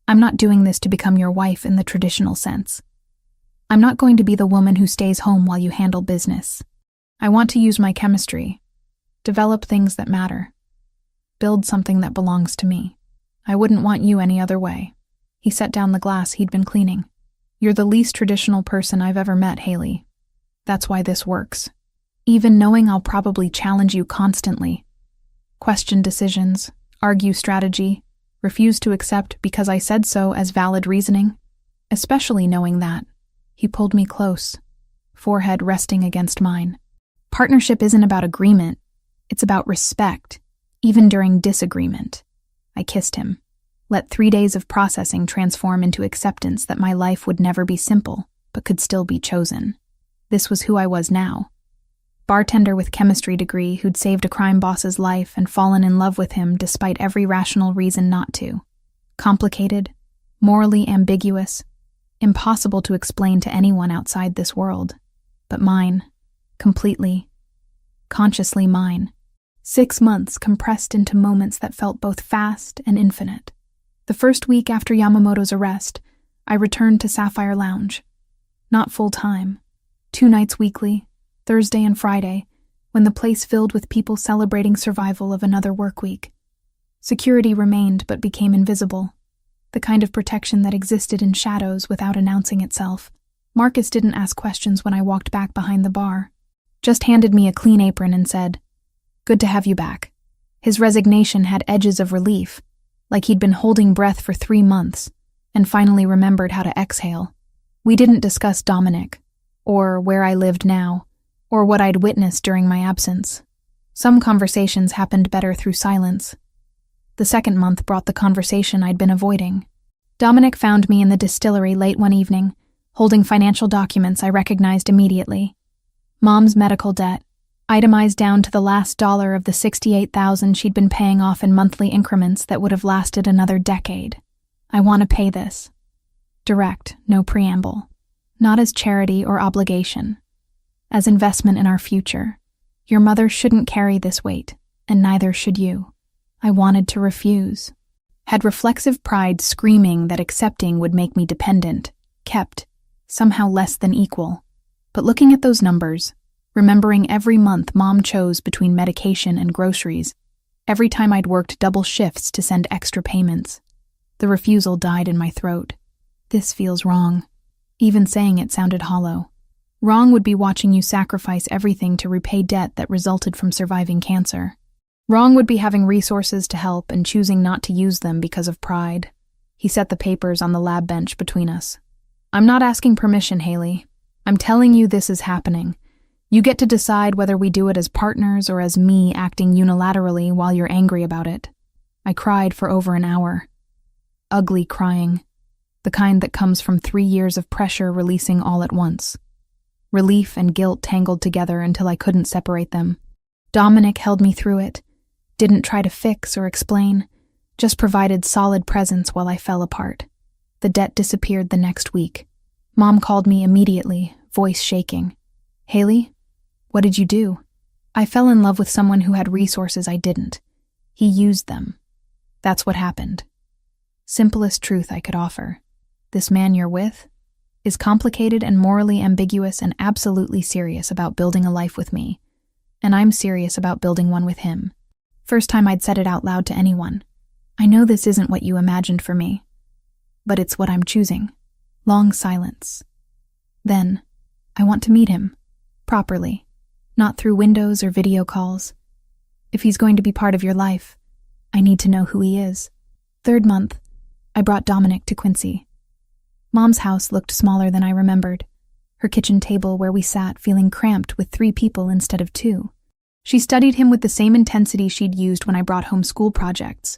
I'm not doing this to become your wife in the traditional sense. I'm not going to be the woman who stays home while you handle business. I want to use my chemistry, develop things that matter, build something that belongs to me. I wouldn't want you any other way." He set down the glass he'd been cleaning. "You're the least traditional person I've ever met, Haley. That's why this works. Even knowing I'll probably challenge you constantly, question decisions, argue strategy, refuse to accept because I said so as valid reasoning, especially knowing that." He pulled me close, forehead resting against mine. "Partnership isn't about agreement. It's about respect, even during disagreement." I kissed him. Let 3 days of processing transform into acceptance that my life would never be simple, but could still be chosen. This was who I was now. Bartender with chemistry degree who'd saved a crime boss's life and fallen in love with him despite every rational reason not to. Complicated, morally ambiguous, impossible to explain to anyone outside this world. But mine. Completely. Consciously mine. 6 months compressed into moments that felt both fast and infinite. The first week after Yamamoto's arrest, I returned to Sapphire Lounge. Not full-time. 2 nights weekly, Thursday and Friday, when the place filled with people celebrating survival of another work week. Security remained but became invisible. The kind of protection that existed in shadows without announcing itself. Marcus didn't ask questions when I walked back behind the bar. Just handed me a clean apron and said, "Good to have you back." His resignation had edges of relief, like he'd been holding breath for 3 months, and finally remembered how to exhale. We didn't discuss Dominic, or where I lived now, or what I'd witnessed during my absence. Some conversations happened better through silence. The second month brought the conversation I'd been avoiding. Dominic found me in the distillery late one evening, holding financial documents I recognized immediately. Mom's medical debt, itemized down to the last dollar of the $68,000 she'd been paying off in monthly increments that would have lasted another decade. I want to pay this. Direct, no preamble. Not as charity or obligation. As investment in our future. Your mother shouldn't carry this weight, and neither should you. I wanted to refuse. Had reflexive pride screaming that accepting would make me dependent, kept, somehow less than equal. But looking at those numbers, remembering every month Mom chose between medication and groceries, every time I'd worked double shifts to send extra payments, the refusal died in my throat. This feels wrong. Even saying it sounded hollow. Wrong would be watching you sacrifice everything to repay debt that resulted from surviving cancer. Wrong would be having resources to help and choosing not to use them because of pride. He set the papers on the lab bench between us. I'm not asking permission, Haley. I'm telling you this is happening. You get to decide whether we do it as partners or as me acting unilaterally while you're angry about it. I cried for over an hour. Ugly crying. The kind that comes from 3 years of pressure releasing all at once. Relief and guilt tangled together until I couldn't separate them. Dominic held me through it, didn't try to fix or explain, just provided solid presence while I fell apart. The debt disappeared the next week. Mom called me immediately, voice shaking. Haley, what did you do? I fell in love with someone who had resources I didn't. He used them. That's what happened. Simplest truth I could offer. This man you're with is complicated and morally ambiguous and absolutely serious about building a life with me. And I'm serious about building one with him. First time I'd said it out loud to anyone. I know this isn't what you imagined for me, but it's what I'm choosing. Long silence. Then, I want to meet him. Properly. Not through windows or video calls. If he's going to be part of your life, I need to know who he is. 3rd month, I brought Dominic to Quincy. Mom's house looked smaller than I remembered. Her kitchen table where we sat feeling cramped with 3 people instead of 2. She studied him with the same intensity she'd used when I brought home school projects,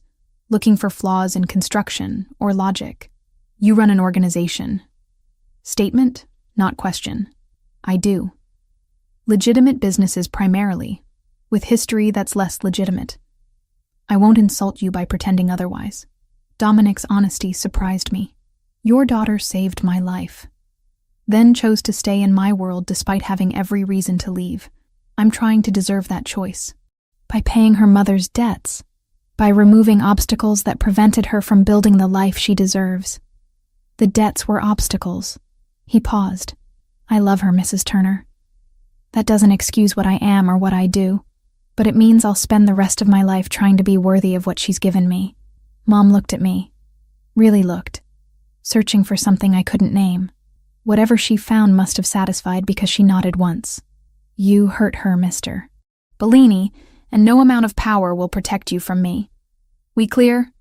looking for flaws in construction or logic. You run an organization. Statement, not question. I do. Legitimate businesses primarily, with history that's less legitimate. I won't insult you by pretending otherwise. Dominic's honesty surprised me. Your daughter saved my life. Then chose to stay in my world despite having every reason to leave. I'm trying to deserve that choice. By paying her mother's debts. By removing obstacles that prevented her from building the life she deserves. The debts were obstacles. He paused. I love her, Mrs. Turner. That doesn't excuse what I am or what I do, but it means I'll spend the rest of my life trying to be worthy of what she's given me. Mom looked at me. Really looked. Searching for something I couldn't name. Whatever she found must have satisfied because she nodded once. You hurt her, mister. Bellini, and no amount of power will protect you from me. We clear?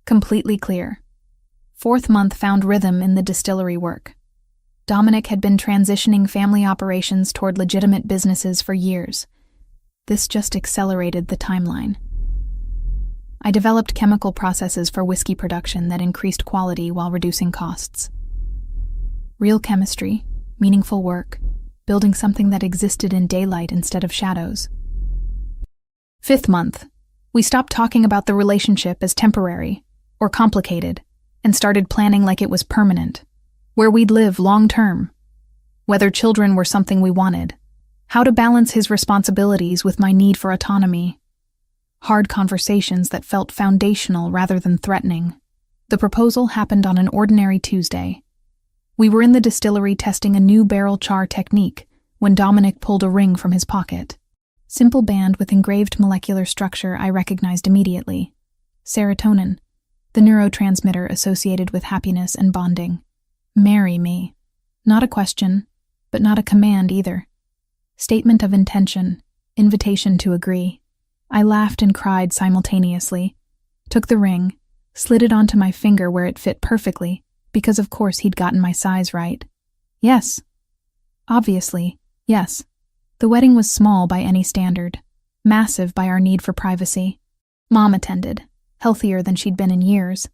Completely clear. 4th month found rhythm in the distillery work. Dominic had been transitioning family operations toward legitimate businesses for years. This just accelerated the timeline. I developed chemical processes for whiskey production that increased quality while reducing costs. Real chemistry, meaningful work, building something that existed in daylight instead of shadows. 5th month, we stopped talking about the relationship as temporary or complicated and started planning like it was permanent, where we'd live long-term, whether children were something we wanted, how to balance his responsibilities with my need for autonomy. Hard conversations that felt foundational rather than threatening. The proposal happened on an ordinary Tuesday. We were in the distillery testing a new barrel char technique when Dominic pulled a ring from his pocket. Simple band with engraved molecular structure I recognized immediately. Serotonin, the neurotransmitter associated with happiness and bonding. Marry me. Not a question, but not a command either. Statement of intention, invitation to agree. I laughed and cried simultaneously, took the ring, slid it onto my finger where it fit perfectly, because of course he'd gotten my size right. Yes. Obviously, yes. The wedding was small by any standard, massive by our need for privacy. Mom attended, healthier than she'd been in years.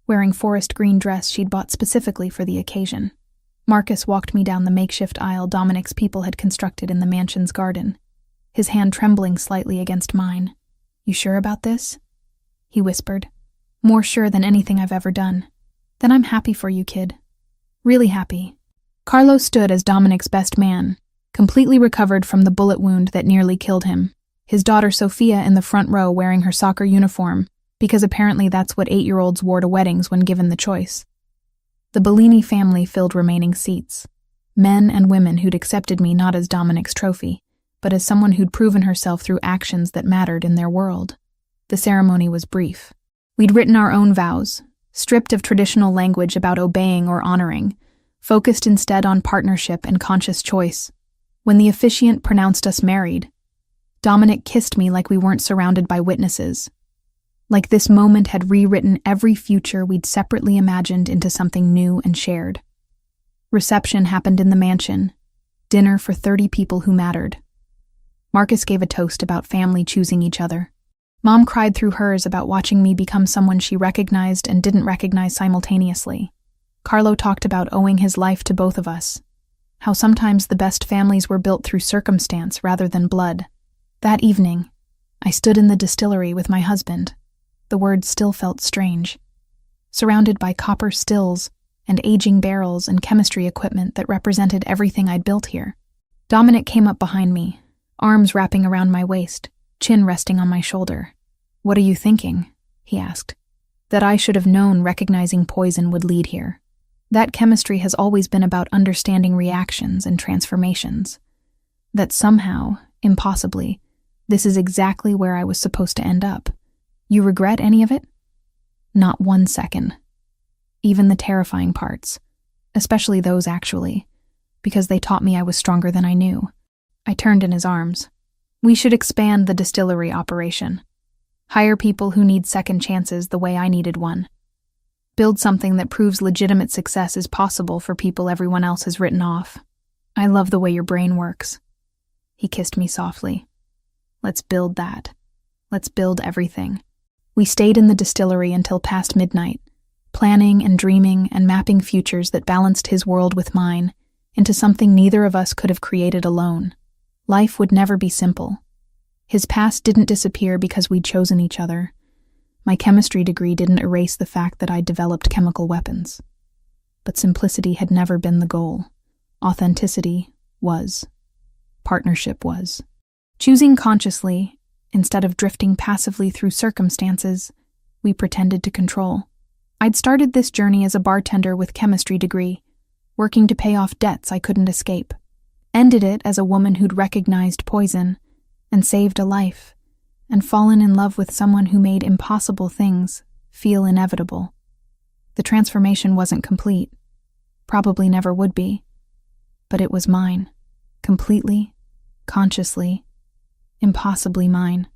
wearing forest green dress she'd bought specifically for the occasion. Marcus walked me down the makeshift aisle Dominic's people had constructed in the mansion's garden, his hand trembling slightly against mine. "You sure about this?" he whispered. "More sure than anything I've ever done." "Then I'm happy for you, kid. Really happy." Carlo stood as Dominic's best man, completely recovered from the bullet wound that nearly killed him. His daughter Sophia in the front row wearing her soccer uniform, because apparently that's what 8-year-olds wore to weddings when given the choice. The Bellini family filled remaining seats. Men and women who'd accepted me not as Dominic's trophy, but as someone who'd proven herself through actions that mattered in their world. The ceremony was brief. We'd written our own vows, stripped of traditional language about obeying or honoring, focused instead on partnership and conscious choice. When the officiant pronounced us married, Dominic kissed me like we weren't surrounded by witnesses. Like this moment had rewritten every future we'd separately imagined into something new and shared. Reception happened in the mansion. Dinner for 30 people who mattered. Marcus gave a toast about family choosing each other. Mom cried through hers about watching me become someone she recognized and didn't recognize simultaneously. Carlo talked about owing his life to both of us. How sometimes the best families were built through circumstance rather than blood. That evening, I stood in the distillery with my husband. The words still felt strange. Surrounded by copper stills and aging barrels and chemistry equipment that represented everything I'd built here. Dominic came up behind me, arms wrapping around my waist, chin resting on my shoulder. "What are you thinking?" he asked. That I should have known recognizing poison would lead here. That chemistry has always been about understanding reactions and transformations. That somehow, impossibly, this is exactly where I was supposed to end up. "You regret any of it?" "Not 1 second. Even the terrifying parts. Especially those, actually. Because they taught me I was stronger than I knew." I turned in his arms. "We should expand the distillery operation. Hire people who need second chances the way I needed one. Build something that proves legitimate success is possible for people everyone else has written off. I love the way your brain works." He kissed me softly. "Let's build that. Let's build everything." We stayed in the distillery until past midnight, planning and dreaming and mapping futures that balanced his world with mine into something neither of us could have created alone. Life would never be simple. His past didn't disappear because we'd chosen each other. My chemistry degree didn't erase the fact that I'd developed chemical weapons. But simplicity had never been the goal. Authenticity was. Partnership was. Choosing consciously, instead of drifting passively through circumstances we pretended to control. I'd started this journey as a bartender with chemistry degree, working to pay off debts I couldn't escape. Ended it as a woman who'd recognized poison and saved a life, and fallen in love with someone who made impossible things feel inevitable. The transformation wasn't complete, probably never would be, but it was mine, completely, consciously, impossibly mine.